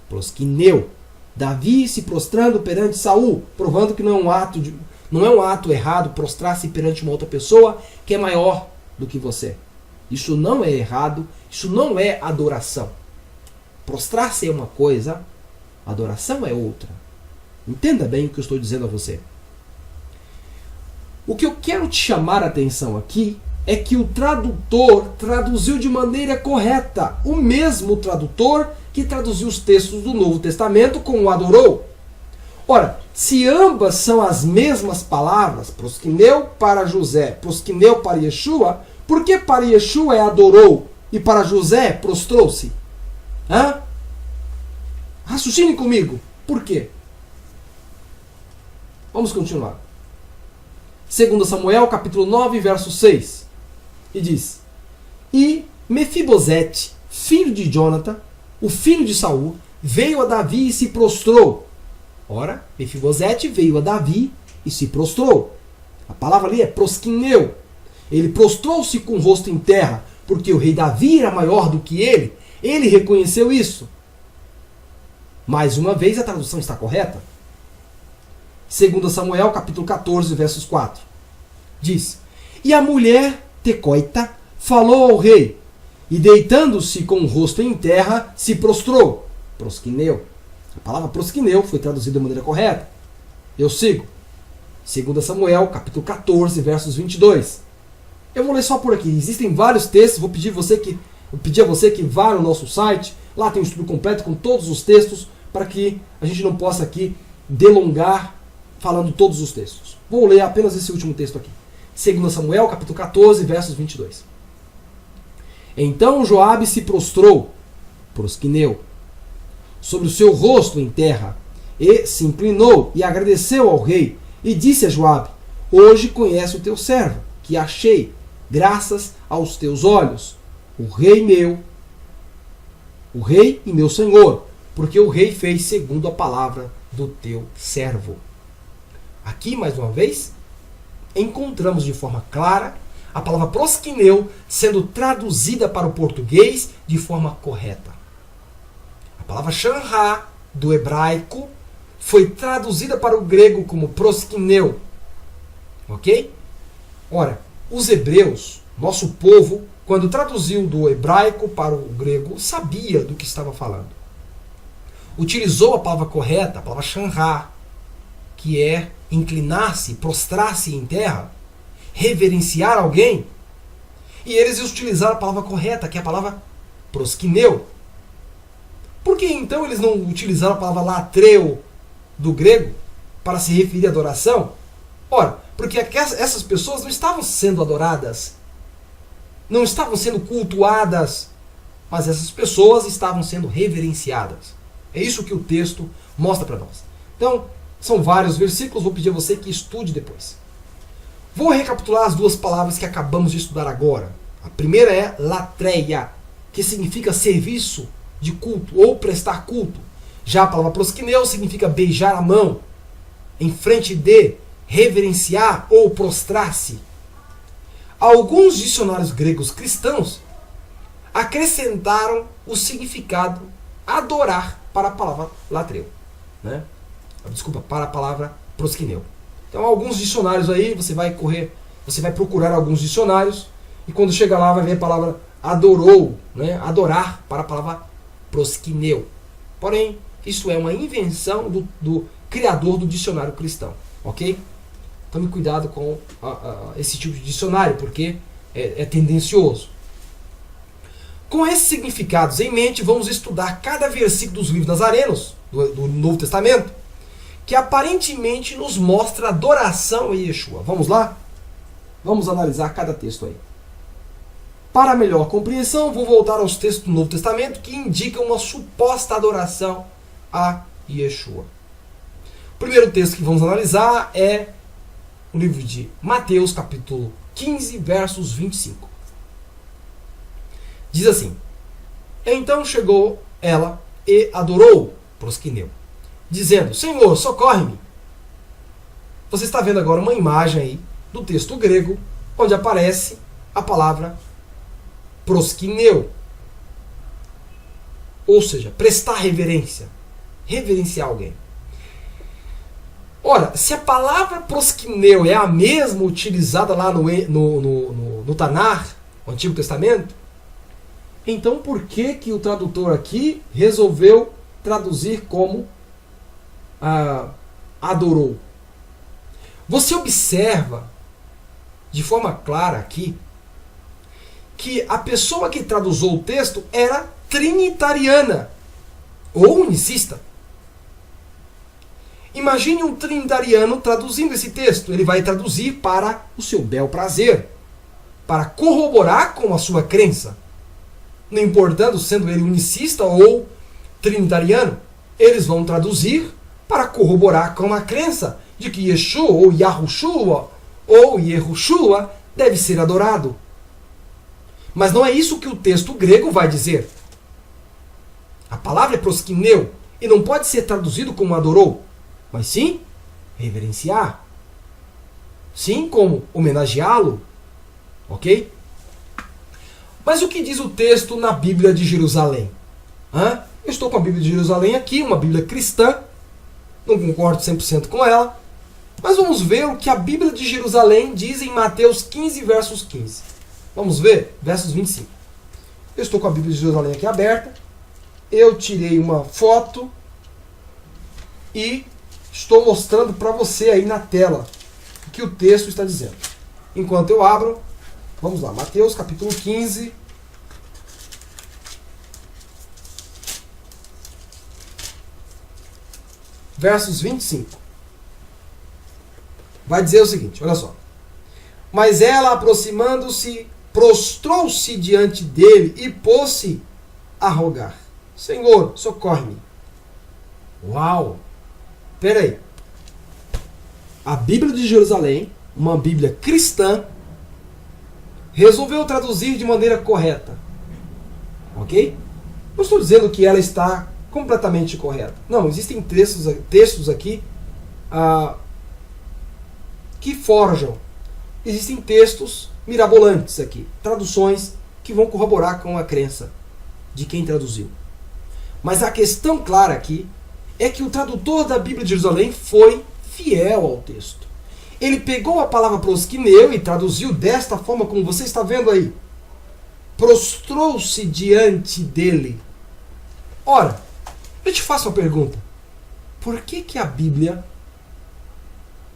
Prosquineu. Davi se prostrando perante Saul, provando que não é um ato errado prostrar-se perante uma outra pessoa que é maior do que você. Isso não é errado, isso não é adoração. Prostrar-se é uma coisa, adoração é outra. Entenda bem o que eu estou dizendo a você. O que eu quero te chamar a atenção aqui é que o tradutor traduziu de maneira correta. O mesmo tradutor que traduziu os textos do Novo Testamento com o adorou. Ora, se ambas são as mesmas palavras, prosquineu para José, prosquineu para Yeshua, por que para Yeshua é adorou e para José prostrou-se? Raciocine comigo. Por quê? Vamos continuar. 2 Samuel, capítulo 9, verso 6. E diz: E Mefibosete, filho de Jonathan, o filho de Saul, veio a Davi e se prostrou. Ora, Mefibosete veio a Davi e se prostrou. A palavra ali é prosquineu. Ele prostrou-se com o rosto em terra, porque o rei Davi era maior do que ele. Ele reconheceu isso. Mais uma vez, a tradução está correta. 2 Samuel, capítulo 14, versos 4. Diz: E a mulher Tecoita falou ao rei: e deitando-se com o rosto em terra, se prostrou. Prosquineu. A palavra prosquineu foi traduzida de maneira correta. Eu sigo. 2 Samuel, capítulo 14, versos 22. Eu vou ler só por aqui. Existem vários textos. Vou pedir a você que vá no nosso site. Lá tem um estudo completo com todos os textos, para que a gente não possa aqui delongar falando todos os textos. Vou ler apenas esse último texto aqui. 2 Samuel, capítulo 14, versos 22. Então Joabe se prostrou, prosquineu, sobre o seu rosto em terra, e se inclinou e agradeceu ao rei, e disse a Joabe: hoje conhece o teu servo, que achei, graças aos teus olhos, o rei e meu senhor, porque o rei fez segundo a palavra do teu servo. Aqui, mais uma vez, encontramos de forma clara a palavra prosquineu sendo traduzida para o português de forma correta. A palavra shanra, do hebraico, foi traduzida para o grego como prosquineu. Ok? Ora, os hebreus, nosso povo, quando traduziu do hebraico para o grego, sabia do que estava falando. Utilizou a palavra correta, a palavra shanra, que é inclinar-se, prostrar-se em terra, reverenciar alguém, e eles utilizaram a palavra correta, que é a palavra prosquineu. Por que então eles não utilizaram a palavra latreu do grego para se referir à adoração? Ora, porque essas pessoas não estavam sendo adoradas, não estavam sendo cultuadas, mas essas pessoas estavam sendo reverenciadas. É isso que o texto mostra para nós. Então, são vários versículos, vou pedir a você que estude depois. Vou recapitular as duas palavras que acabamos de estudar agora. A primeira é latreia, que significa serviço de culto ou prestar culto. Já a palavra prosquineu significa beijar a mão, em frente de, reverenciar ou prostrar-se. Alguns dicionários gregos cristãos acrescentaram o significado adorar para a palavra latreu, né? Desculpa, para a palavra prosquineu. Então, alguns dicionários aí, você vai procurar alguns dicionários, e quando chegar lá vai ver a palavra adorou, né? Adorar para a palavra prosquineu. Porém, isso é uma invenção do criador do dicionário cristão, ok? Tome cuidado com esse tipo de dicionário, porque é tendencioso. Com esses significados em mente, vamos estudar cada versículo dos livros nazarenos, do Novo Testamento, que aparentemente nos mostra a adoração a Yeshua. Vamos lá? Vamos analisar cada texto aí. Para melhor compreensão, vou voltar aos textos do Novo Testamento que indicam uma suposta adoração a Yeshua. O primeiro texto que vamos analisar é o livro de Mateus, capítulo 15, versos 25. Diz assim: então chegou ela e adorou, prosquineu, dizendo: Senhor, socorre-me. Você está vendo agora uma imagem aí do texto grego, onde aparece a palavra prosquineu. Ou seja, prestar reverência. Reverenciar alguém. Ora, se a palavra prosquineu é a mesma utilizada lá no Tanar, no Antigo Testamento, então por que o tradutor aqui resolveu traduzir como adorou? Você observa de forma clara aqui que a pessoa que traduziu o texto era trinitariana ou unicista. Imagine um trinitariano traduzindo esse texto. Ele vai traduzir para o seu bel prazer, para corroborar com a sua crença. Não importando sendo ele unicista ou trinitariano, eles vão traduzir para corroborar com a crença de que Yeshua ou Yahushua ou Yehoshua deve ser adorado. Mas não é isso que o texto grego vai dizer. A palavra é prosquineu e não pode ser traduzido como adorou, mas sim reverenciar. Sim, como homenageá-lo. Ok? Mas o que diz o texto na Bíblia de Jerusalém? Eu estou com a Bíblia de Jerusalém aqui, uma Bíblia cristã. Não concordo 100% com ela. Mas vamos ver o que a Bíblia de Jerusalém diz em Mateus 15, versos 15. Vamos ver, versos 25. Eu estou com a Bíblia de Jerusalém aqui aberta. Eu tirei uma foto e estou mostrando para você aí na tela o que o texto está dizendo. Enquanto eu abro, vamos lá, Mateus capítulo 15. Versos 25. Vai dizer o seguinte, olha só. Mas ela, aproximando-se, prostrou-se diante dele e pôs-se a rogar. Senhor, socorre-me. Uau! Peraí. A Bíblia de Jerusalém, uma Bíblia cristã, resolveu traduzir de maneira correta. Ok? Não estou dizendo que ela está completamente correta. Não, existem textos aqui que forjam. Existem textos mirabolantes aqui, traduções que vão corroborar com a crença de quem traduziu. Mas a questão clara aqui é que o tradutor da Bíblia de Jerusalém foi fiel ao texto. Ele pegou a palavra prosquineu e traduziu desta forma como você está vendo aí. Prostrou-se diante dele. Ora, eu te faço uma pergunta. Por que a Bíblia,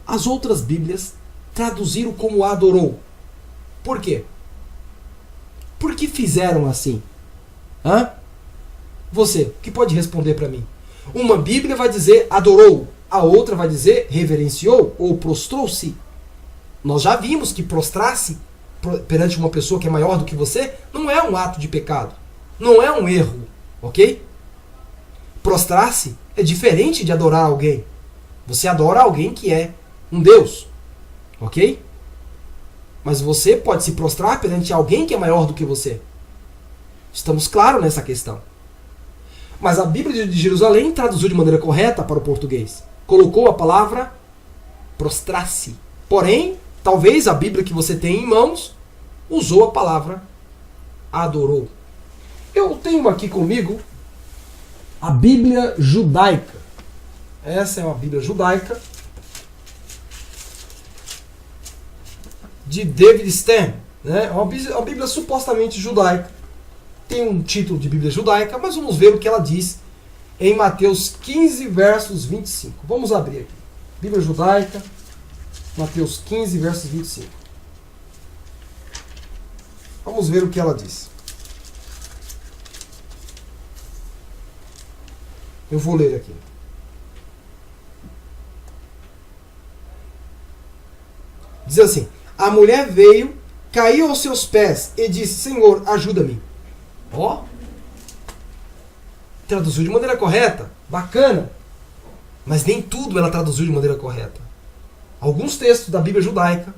as outras Bíblias, traduziram como adorou? Por quê? Por que fizeram assim? Hã? Você, que pode responder para mim? Uma Bíblia vai dizer adorou, a outra vai dizer reverenciou ou prostrou-se. Nós já vimos que prostrar-se perante uma pessoa que é maior do que você não é um ato de pecado, não é um erro, ok? Prostrar-se é diferente de adorar alguém. Você adora alguém que é um Deus, ok? Mas você pode se prostrar perante alguém que é maior do que você. Estamos claros nessa questão. Mas a Bíblia de Jerusalém traduziu de maneira correta para o português. Colocou a palavra prostrar-se. Porém, talvez a Bíblia que você tem em mãos usou a palavra adorou. Eu tenho aqui comigo a Bíblia judaica. Essa é uma Bíblia judaica de David Stern. Né? É uma Bíblia supostamente judaica. Tem um título de Bíblia judaica, mas vamos ver o que ela diz em Mateus 15, versos 25. Vamos abrir aqui. Bíblia judaica, Mateus 15, versos 25. Vamos ver o que ela diz. Eu vou ler aqui. Diz assim: a mulher veio, caiu aos seus pés e disse: Senhor, ajuda-me. Ó, traduziu de maneira correta, bacana, mas nem tudo ela traduziu de maneira correta. Alguns textos da Bíblia judaica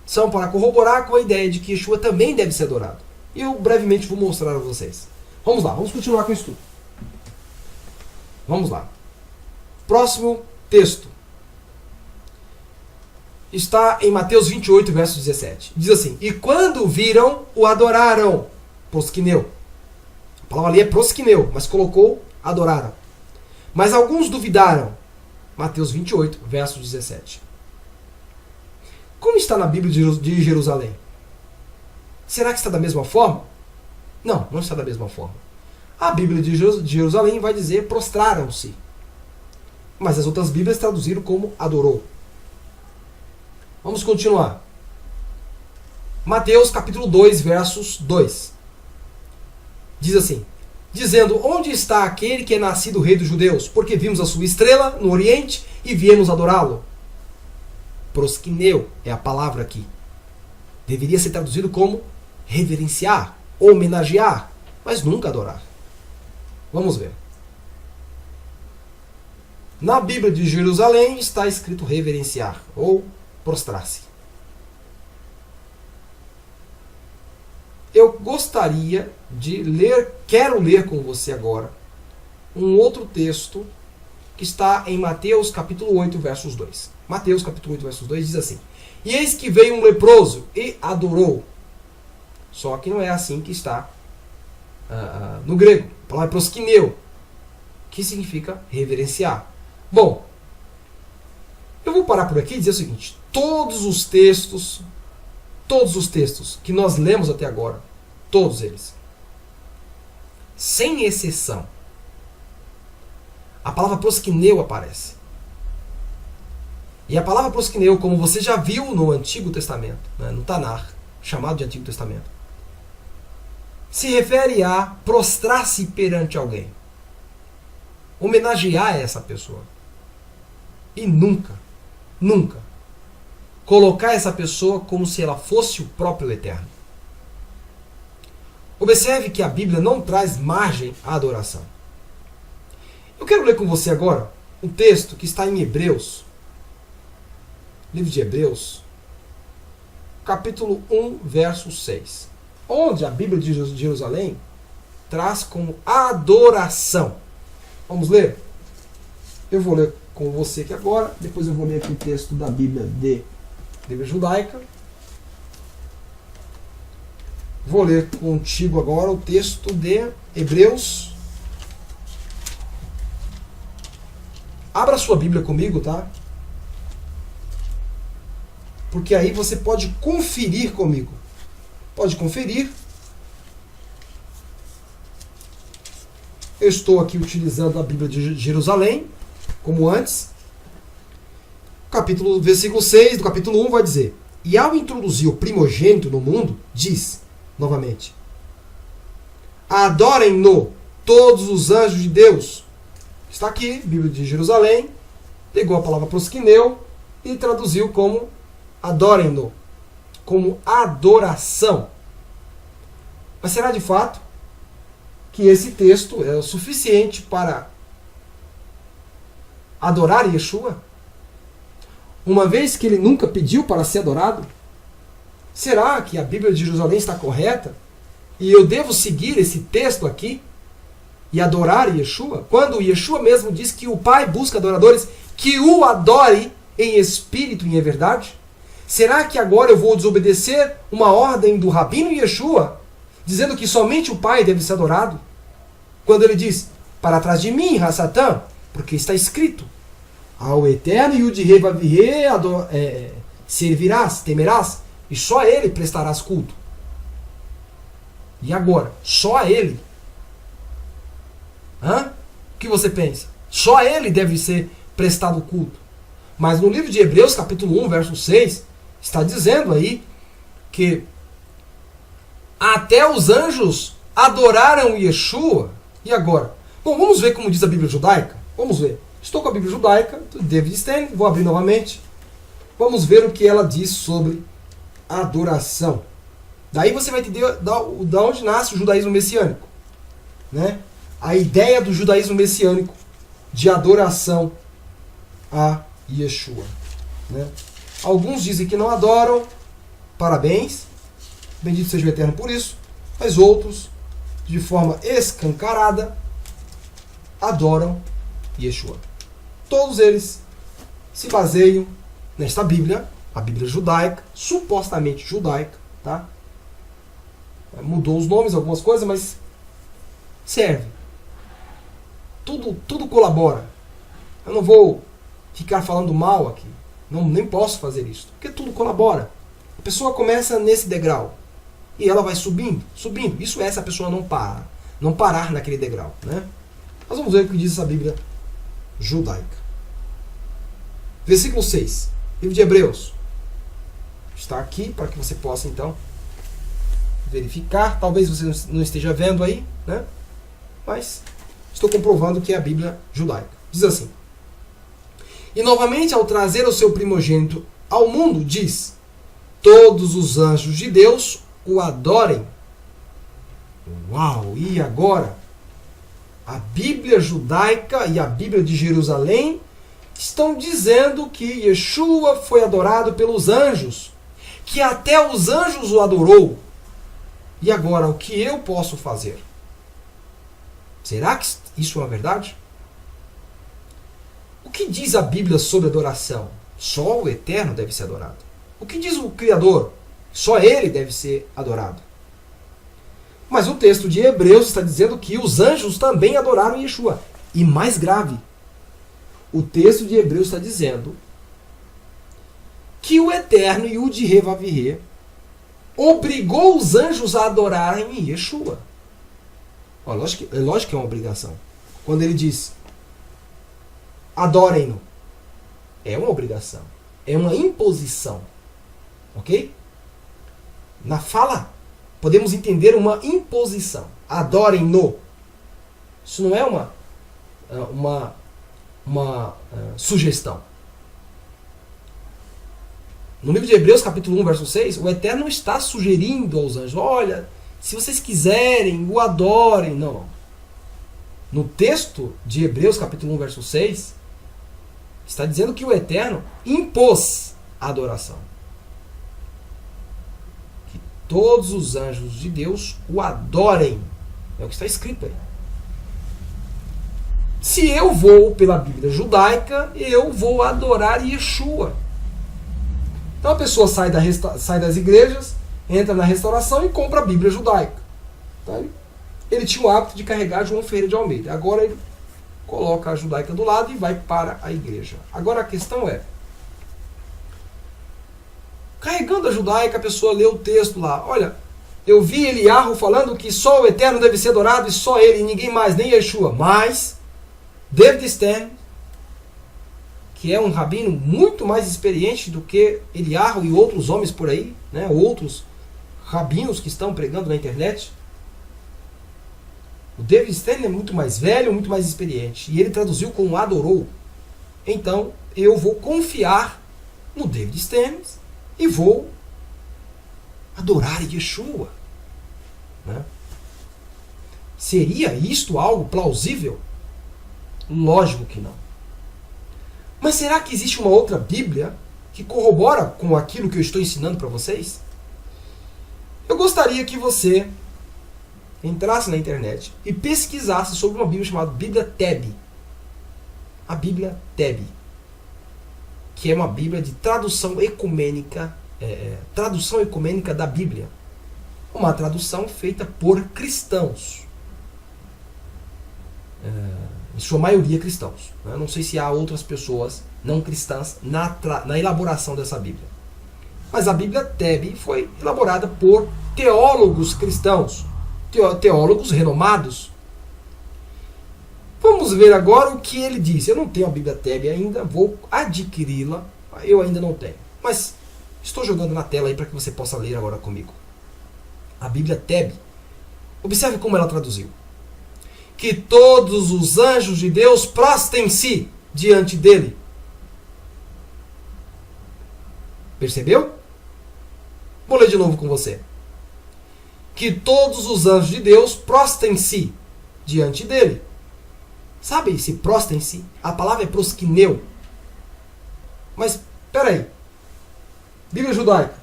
são para corroborar com a ideia de que Yeshua também deve ser adorado. E eu brevemente vou mostrar a vocês. Vamos lá, vamos continuar com o estudo. Vamos lá. Próximo texto está em Mateus 28, verso 17. Diz assim: e quando viram, o adoraram. Prosquineu. A palavra ali é prosquineu, mas colocou adoraram. Mas alguns duvidaram. Mateus 28, verso 17. Como está na Bíblia de Jerusalém? Será que está da mesma forma? Não, não está da mesma forma. A Bíblia de Jerusalém vai dizer prostraram-se. Mas as outras Bíblias traduziram como adorou. Vamos continuar. Mateus capítulo 2, versos 2. Diz assim: dizendo, onde está aquele que é nascido rei dos judeus? Porque vimos a sua estrela no oriente e viemos adorá-lo. Prosquineu é a palavra aqui. Deveria ser traduzido como reverenciar, homenagear, mas nunca adorar. Vamos ver. Na Bíblia de Jerusalém está escrito reverenciar ou prostrar-se. Eu gostaria de ler, quero ler com você agora, um outro texto que está em Mateus capítulo 8, versos 2. Mateus capítulo 8, versos 2 diz assim: e eis que veio um leproso e adorou. Só que não é assim que está no grego. A palavra é prosquineu, que significa reverenciar. Bom, eu vou parar por aqui e dizer o seguinte: todos os textos que nós lemos até agora, todos eles, sem exceção. A palavra proskineu aparece. E a palavra proskineu, como você já viu no Antigo Testamento, né, no Tanar, chamado de Antigo Testamento, se refere a prostrar-se perante alguém. Homenagear essa pessoa. E nunca, nunca colocar essa pessoa como se ela fosse o próprio Eterno. Observe que a Bíblia não traz margem à adoração. Eu quero ler com você agora um texto que está em Hebreus, livro de Hebreus, capítulo 1, verso 6, onde a Bíblia de Jerusalém traz como adoração. Vamos ler? Eu vou ler com você aqui agora, depois eu vou ler aqui o texto da Bíblia judaica. Vou ler contigo agora o texto de Hebreus. Abra sua Bíblia comigo, tá? Porque aí você pode conferir comigo. Pode conferir. Eu estou aqui utilizando a Bíblia de Jerusalém, como antes. Versículo 6 do capítulo 1 vai dizer: E ao introduzir o primogênito no mundo, diz, novamente, adorem-no todos os anjos de Deus. Está aqui, Bíblia de Jerusalém, pegou a palavra proskineu e traduziu como adorem-no, como adoração. Mas será de fato que esse texto é o suficiente para adorar Yeshua? Uma vez que ele nunca pediu para ser adorado? Será que a Bíblia de Jerusalém está correta? E eu devo seguir esse texto aqui e adorar Yeshua? Quando Yeshua mesmo diz que o Pai busca adoradores que o adore em espírito e em verdade? Será que agora eu vou desobedecer uma ordem do Rabino Yeshua, dizendo que somente o Pai deve ser adorado? Quando ele diz, para trás de mim, Satã, porque está escrito, ao Eterno Yud-Heh Vav-Heh servirás, temerás, e só a Ele prestarás culto. E agora? Só a Ele? O que você pensa? Só a Ele deve ser prestado culto. Mas no livro de Hebreus, capítulo 1, verso 6, está dizendo aí que até os anjos adoraram Yeshua. E agora? Bom, vamos ver como diz a Bíblia judaica? Vamos ver. Estou com a Bíblia judaica, David Stein, vou abrir novamente. Vamos ver o que ela diz sobre adoração. Daí você vai entender da onde nasce o judaísmo messiânico. Né? A ideia do judaísmo messiânico de adoração a Yeshua. Né? Alguns dizem que não adoram, parabéns, bendito seja o Eterno por isso, mas outros, de forma escancarada, adoram Yeshua. Todos eles se baseiam nesta Bíblia, a Bíblia judaica, supostamente judaica, tá? Mudou os nomes, algumas coisas, mas serve. Tudo colabora. Eu não vou ficar falando mal aqui. Nem posso fazer isso. Porque tudo colabora. A pessoa começa nesse degrau. E ela vai subindo, subindo. Isso é se a pessoa não parar naquele degrau. Né? Nós vamos ver o que diz essa Bíblia judaica. Versículo 6. Livro de Hebreus. Está aqui para que você possa, então, verificar. Talvez você não esteja vendo aí, né? Mas estou comprovando que é a Bíblia judaica. Diz assim: E novamente, ao trazer o seu primogênito ao mundo, diz: todos os anjos de Deus o adorem. Uau! E agora? A Bíblia judaica e a Bíblia de Jerusalém estão dizendo que Yeshua foi adorado pelos anjos, que até os anjos o adorou. E agora, o que eu posso fazer? Será que isso é uma verdade? O que diz a Bíblia sobre adoração? Só o Eterno deve ser adorado. O que diz o Criador? Só Ele deve ser adorado. Mas o texto de Hebreus está dizendo que os anjos também adoraram Yeshua. E mais grave, o texto de Hebreus está dizendo que o Eterno Yud-Heh Vav-Heh obrigou os anjos a adorarem Yeshua. Ó, é lógico que é uma obrigação. Quando ele diz adorem-no, é uma obrigação. É uma imposição. Ok? Na fala, podemos entender uma imposição. Adorem-no. Isso não é uma sugestão. No livro de Hebreus, capítulo 1, verso 6, o Eterno está sugerindo aos anjos, olha, se vocês quiserem, o adorem. Não. No texto de Hebreus, capítulo 1, verso 6, está dizendo que o Eterno impôs a adoração. Que todos os anjos de Deus o adorem. É o que está escrito aí. Se eu vou pela Bíblia judaica, eu vou adorar Yeshua. Então a pessoa sai das igrejas, entra na restauração e compra a Bíblia judaica. Tá? Ele tinha o hábito de carregar João Ferreira de Almeida. Agora ele coloca a judaica do lado e vai para a igreja. Agora a questão é, carregando a judaica, a pessoa lê o texto lá. Olha, eu vi Eliarro falando que só o Eterno deve ser adorado e só ele, e ninguém mais, nem Yeshua. Mas David Stern, que é um rabino muito mais experiente do que Eliarro e outros homens por aí, né, outros rabinos que estão pregando na internet. O David Stern é muito mais velho, muito mais experiente. E ele traduziu como adorou. Então, eu vou confiar no David Stern e vou adorar Yeshua. Né? Seria isto algo plausível? Lógico que não. Mas será que existe uma outra Bíblia que corrobora com aquilo que eu estou ensinando para vocês? Eu gostaria que você entrasse na internet e pesquisasse sobre uma Bíblia chamada Bíblia Teb. A Bíblia Teb, que é uma Bíblia de tradução ecumênica da Bíblia. Uma tradução feita por cristãos. Em sua maioria cristãos. Eu não sei se há outras pessoas não cristãs na elaboração dessa Bíblia. Mas a Bíblia Teb foi elaborada por teólogos cristãos, teólogos renomados. Vamos ver agora o que ele diz. Eu não tenho a Bíblia Teb ainda, vou adquiri-la. Eu ainda não tenho. Mas estou jogando na tela aí para que você possa ler agora comigo. A Bíblia Teb. Observe como ela traduziu. Que todos os anjos de Deus prostrem-se diante dele. Percebeu? Vou ler de novo com você. Que todos os anjos de Deus prostrem-se diante dele. Sabe esse prostrem-se? A palavra é prosquineu. Mas, peraí. Bíblia judaica.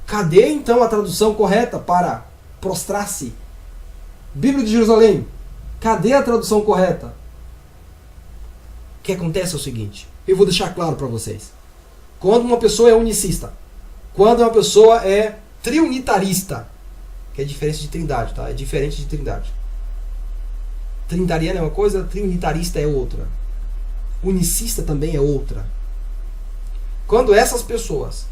Cadê então a tradução correta para prostrar-se? Bíblia de Jerusalém. Cadê a tradução correta? O que acontece é o seguinte. Eu vou deixar claro para vocês. Quando uma pessoa é unicista, quando uma pessoa é triunitarista, que é diferente de trindade, tá? É diferente de trindade. Trinitariano é uma coisa, triunitarista é outra. Unicista também é outra. Quando essas pessoas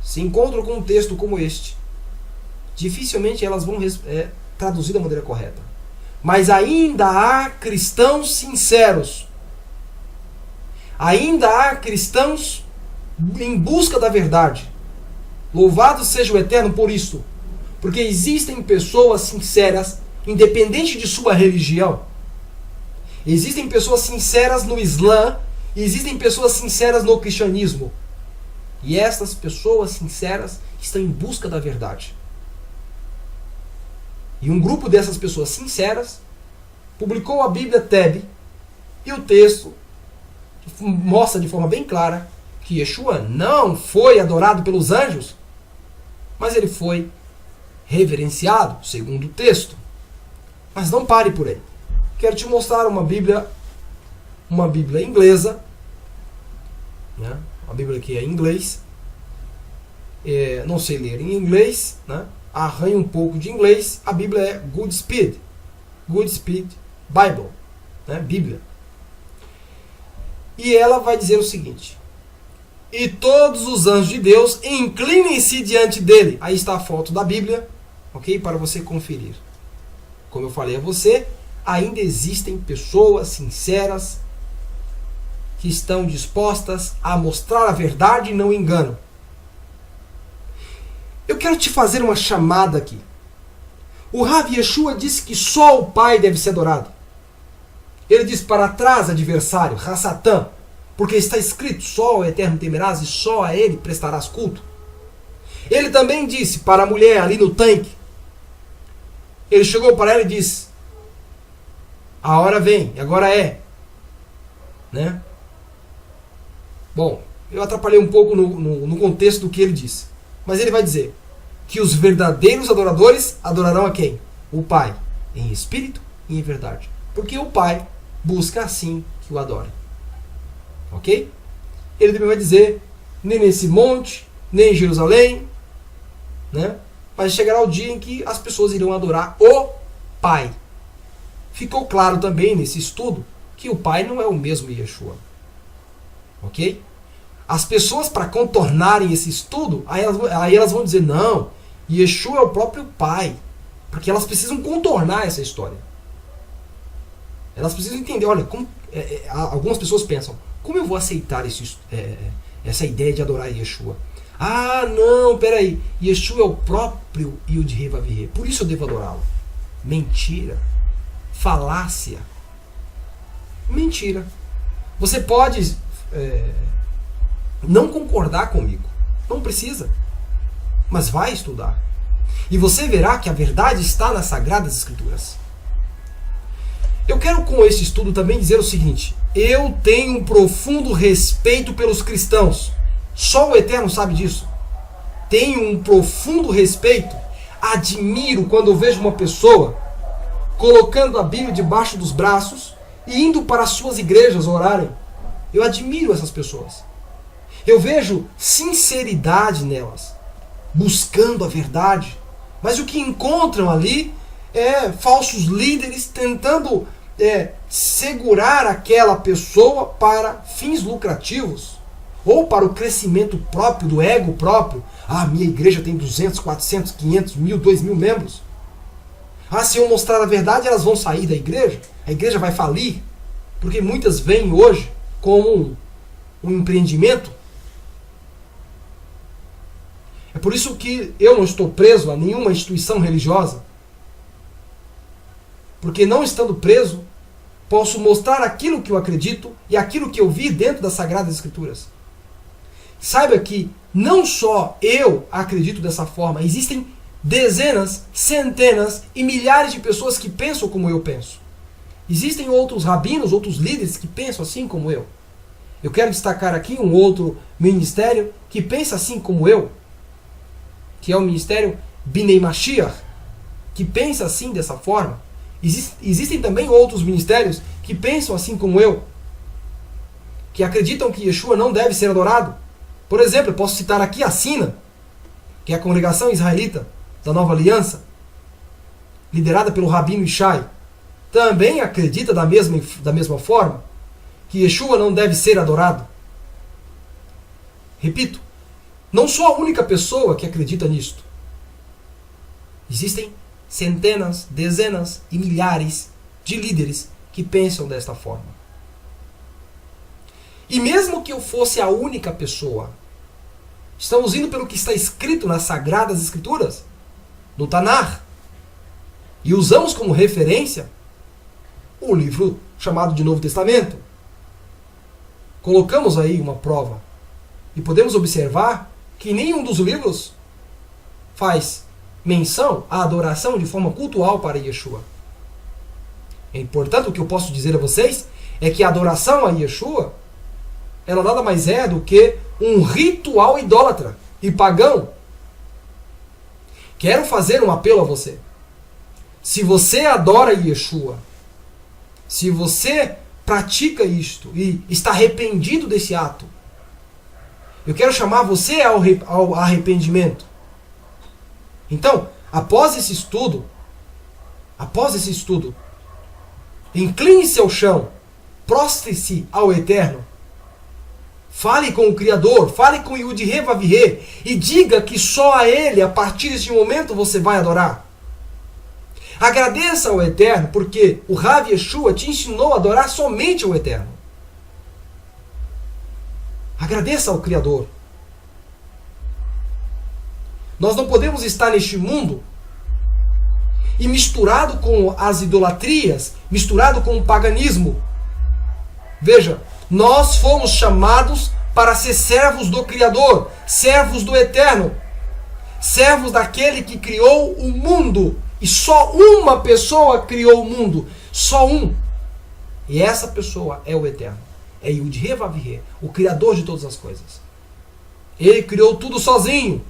se encontram com um texto como este, dificilmente elas vão traduzir da maneira correta. Mas ainda há cristãos sinceros. Ainda há cristãos em busca da verdade. Louvado seja o Eterno por isso. Porque existem pessoas sinceras, independente de sua religião. Existem pessoas sinceras no Islã e existem pessoas sinceras no cristianismo. E essas pessoas sinceras estão em busca da verdade. E um grupo dessas pessoas sinceras publicou a Bíblia Teb, e o texto mostra de forma bem clara que Yeshua não foi adorado pelos anjos, mas ele foi reverenciado, segundo o texto. Mas não pare por aí. Quero te mostrar uma Bíblia inglesa, né? Uma Bíblia que é em inglês. Não sei ler em inglês, né? Arranho um pouco de inglês. A Bíblia é Goodspeed Bible, né? Bíblia. E ela vai dizer o seguinte: e todos os anjos de Deus inclinem-se diante dele. Aí está a foto da Bíblia, ok? Para você conferir. como eu falei a você, ainda existem pessoas sinceras que estão dispostas a mostrar a verdade e não o engano. Eu quero te fazer uma chamada aqui. O Rav Yeshua disse que só o Pai deve ser adorado. Ele diz para trás, adversário, Hassatã, porque está escrito, só o Eterno temerás e só a Ele prestarás culto. Ele também disse para a mulher ali no tanque, ele chegou para ela e disse, a hora vem, agora é. Né? Bom, eu atrapalhei um pouco no contexto do que ele disse. Mas ele vai dizer que os verdadeiros adoradores adorarão a quem? O Pai, em espírito e em verdade. Porque o Pai busca assim que o adore. Ok? Ele também vai dizer, nem nesse monte, nem em Jerusalém, né? Mas chegará o dia em que as pessoas irão adorar o Pai. Ficou claro também nesse estudo que o Pai não é o mesmo Yeshua. Ok? As pessoas, para contornarem esse estudo, aí elas vão dizer, não, Yeshua é o próprio Pai. Porque elas precisam contornar essa história. Elas precisam entender, olha, algumas pessoas pensam, como eu vou aceitar essa ideia de adorar Yeshua? Ah, não, peraí, Yeshua é o próprio Yud-Heh Vav-Heh, por isso eu devo adorá-lo. Mentira. Falácia. Mentira. Você pode não concordar comigo. Não precisa. Mas vai estudar. E você verá que a verdade está nas Sagradas Escrituras. Eu quero com esse estudo também dizer o seguinte. Eu tenho um profundo respeito pelos cristãos. Só o Eterno sabe disso. Tenho um profundo respeito. Admiro quando eu vejo uma pessoa colocando a Bíblia debaixo dos braços e indo para as suas igrejas orarem. Eu admiro essas pessoas. Eu vejo sinceridade nelas, buscando a verdade. Mas o que encontram ali é falsos líderes tentando segurar aquela pessoa para fins lucrativos ou para o crescimento próprio, do ego próprio. Ah, minha igreja tem 200, 400, 500, 1000, 2000 membros. Ah, se eu mostrar a verdade, elas vão sair da igreja? A igreja vai falir? Porque muitas veem hoje como um empreendimento. É por isso que eu não estou preso a nenhuma instituição religiosa. Porque não estando preso, posso mostrar aquilo que eu acredito e aquilo que eu vi dentro das Sagradas Escrituras. Saiba que não só eu acredito dessa forma, existem dezenas, centenas e milhares de pessoas que pensam como eu penso. Existem outros rabinos, outros líderes que pensam assim como eu. Eu quero destacar aqui um outro ministério que pensa assim como eu, que é o ministério Binei Mashiach, que pensa assim dessa forma. Existem também outros ministérios que pensam assim como eu, que acreditam que Yeshua não deve ser adorado. Por exemplo, eu posso citar aqui a Sina, que é a congregação israelita da Nova Aliança, liderada pelo Rabino Ishai. Também acredita da mesma forma que Yeshua não deve ser adorado. Repito, não sou a única pessoa que acredita nisto. Existem centenas, dezenas e milhares de líderes que pensam desta forma. E mesmo que eu fosse a única pessoa, estamos indo pelo que está escrito nas Sagradas Escrituras, no Tanar, e usamos como referência o livro chamado de Novo Testamento. Colocamos aí uma prova e podemos observar que nenhum dos livros faz menção à adoração de forma cultual para Yeshua. E, portanto, o que eu posso dizer a vocês é que a adoração a Yeshua, ela nada mais é do que um ritual idólatra e pagão. Quero fazer um apelo a você. Se você adora Yeshua, se você pratica isto e está arrependido desse ato, eu quero chamar você ao arrependimento. Então, após esse estudo, incline-se ao chão, prostre-se ao Eterno, fale com o Criador, fale com o Yud-Heh Vav-Heh e diga que só a Ele, a partir deste momento, você vai adorar. Agradeça ao Eterno, porque o Rav Yeshua te ensinou a adorar somente ao Eterno. Agradeça ao Criador. Nós não podemos estar neste mundo e misturado com as idolatrias, misturado com o paganismo. Veja, nós fomos chamados para ser servos do Criador, servos do Eterno, servos daquele que criou o mundo. E só uma pessoa criou o mundo, só um. E essa pessoa é o Eterno, é Yud-He Vav-He, o Criador de todas as coisas. Ele criou tudo sozinho.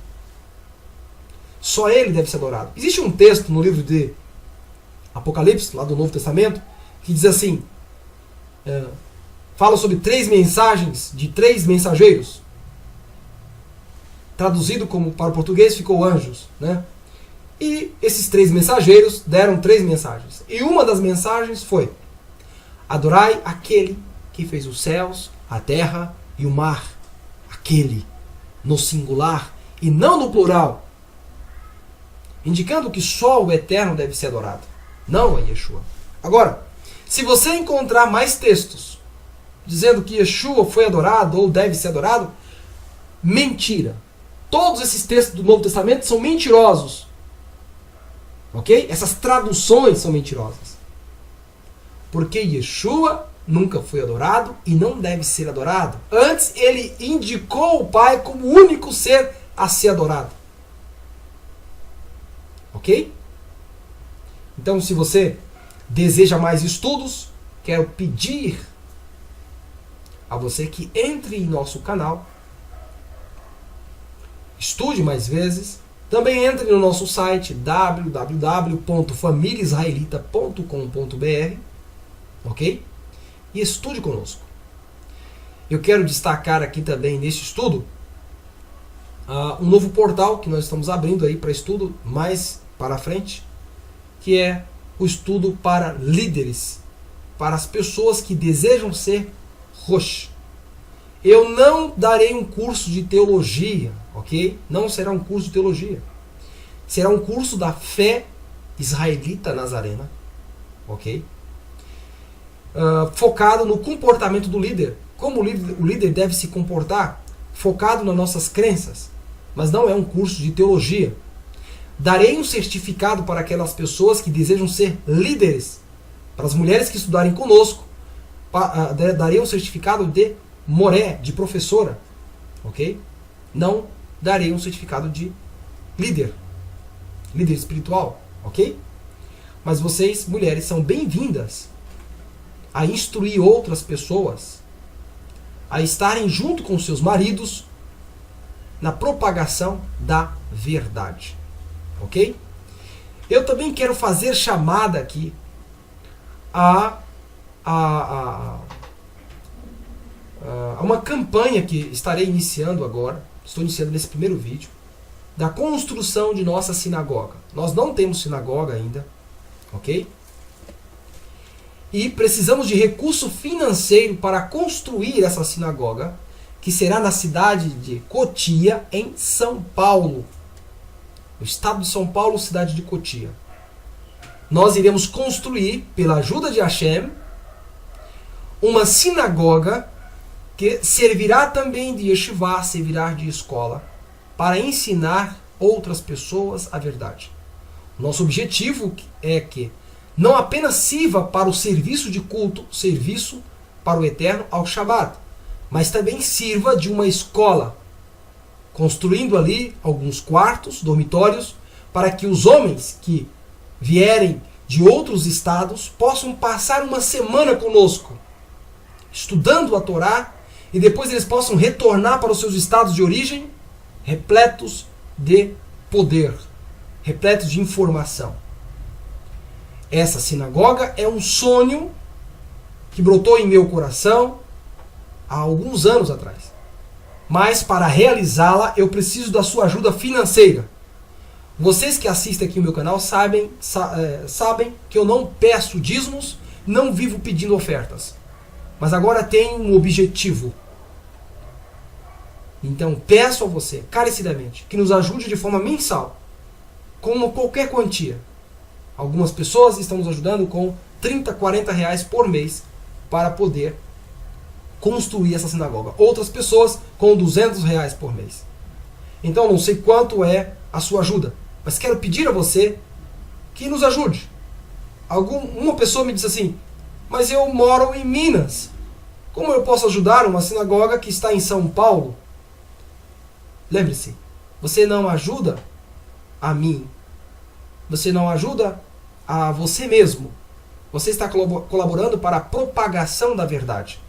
Só ele deve ser adorado. Existe um texto no livro de Apocalipse, lá do Novo Testamento, que diz assim, fala sobre 3 mensagens de 3 mensageiros. Traduzido como para o português ficou anjos, né? E esses 3 mensageiros deram 3 mensagens. E uma das mensagens foi: adorai aquele que fez os céus, a terra e o mar. Aquele, no singular e não no plural. Indicando que só o Eterno deve ser adorado, não a Yeshua. Agora, se você encontrar mais textos dizendo que Yeshua foi adorado ou deve ser adorado, mentira. Todos esses textos do Novo Testamento são mentirosos. Ok? Essas traduções são mentirosas. Porque Yeshua nunca foi adorado e não deve ser adorado. Antes, ele indicou o Pai como o único ser a ser adorado. Ok? Então, se você deseja mais estudos, quero pedir a você que entre em nosso canal, estude mais vezes. Também entre no nosso site www.familiaisraelita.com.br, ok? E estude conosco. Eu quero destacar aqui também neste estudo um novo portal que nós estamos abrindo aí para estudo mais para frente, que é o estudo para líderes, para as pessoas que desejam ser Rosh. Eu não darei um curso de teologia, ok? Não será um curso de teologia. Será um curso da fé israelita nazarena, ok? Focado no comportamento do líder. Como o líder deve se comportar, focado nas nossas crenças. Mas não é um curso de teologia. Darei um certificado para aquelas pessoas que desejam ser líderes. Para as mulheres que estudarem conosco, darei um certificado de moré, de professora, ok? Não darei um certificado de líder espiritual, ok? Mas vocês, mulheres, são bem-vindas a instruir outras pessoas, a estarem junto com seus maridos na propagação da verdade, ok? Eu também quero fazer chamada aqui a uma campanha que estarei iniciando agora, estou iniciando nesse primeiro vídeo, da construção de nossa sinagoga. Nós não temos sinagoga ainda, ok? E precisamos de recurso financeiro para construir essa sinagoga, que será na cidade de Cotia, em São Paulo. O estado de São Paulo, cidade de Cotia. Nós iremos construir, pela ajuda de Hashem, uma sinagoga que servirá também de yeshivá, servirá de escola, para ensinar outras pessoas a verdade. Nosso objetivo é que não apenas sirva para o serviço de culto, serviço para o Eterno ao Shabat, mas também sirva de uma escola, construindo ali alguns quartos, dormitórios, para que os homens que vierem de outros estados possam passar uma semana conosco, estudando a Torá, e depois eles possam retornar para os seus estados de origem, repletos de poder, repletos de informação. Essa sinagoga é um sonho que brotou em meu coração há alguns anos atrás. Mas para realizá-la eu preciso da sua ajuda financeira. Vocês que assistem aqui o meu canal sabem que eu não peço dízimos, não vivo pedindo ofertas. Mas agora tenho um objetivo. Então peço a você, carecidamente, que nos ajude de forma mensal, com qualquer quantia, Algumas pessoas estão nos ajudando com 30, 40 reais por mês para poder construir essa sinagoga. Outras pessoas com 200 reais por mês. Então não sei quanto é a sua ajuda, mas quero pedir a você que nos ajude. Uma pessoa me disse assim, mas eu moro em Minas. Como eu posso ajudar uma sinagoga que está em São Paulo? Lembre-se, você não ajuda a mim. Você não ajuda a você mesmo. Você está colaborando para a propagação da verdade.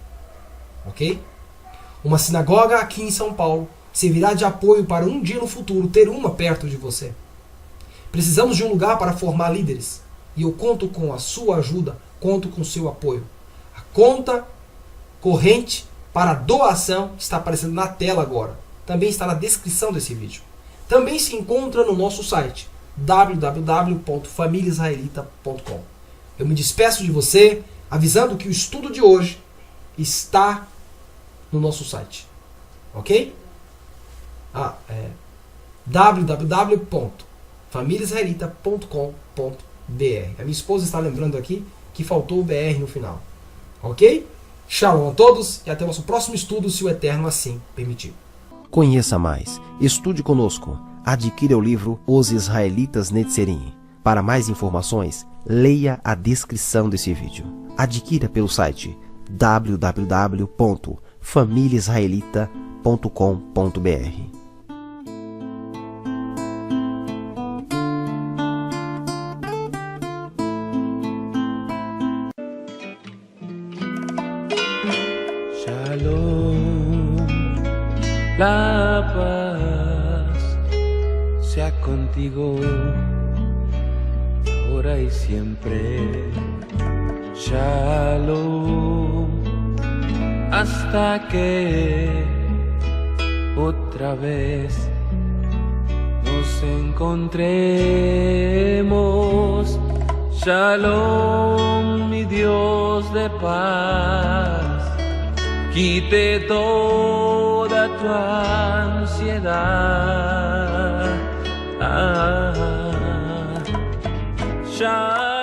Ok? Uma sinagoga aqui em São Paulo servirá de apoio para um dia no futuro ter uma perto de você. Precisamos de um lugar para formar líderes. E eu conto com a sua ajuda, conto com o seu apoio. A conta corrente para doação está aparecendo na tela agora. Também está na descrição desse vídeo. Também se encontra no nosso site www.familiaisraelita.com. Eu me despeço de você avisando que o estudo de hoje está no nosso site. Ok? www.familiaisraelita.com.br. A minha esposa está lembrando aqui que faltou o BR no final. Ok? Shalom a todos e até o nosso próximo estudo, se o Eterno assim permitir. Conheça mais, estude conosco, adquira o livro Os Israelitas Netzerim. Para mais informações, leia a descrição desse vídeo. Adquira pelo site www.familiaisraelita.com.br. La paz sea contigo, ahora y siempre. Shalom, hasta que otra vez nos encontremos. Shalom, mi Dios de paz, quite toda tu ansiedad. Shalom.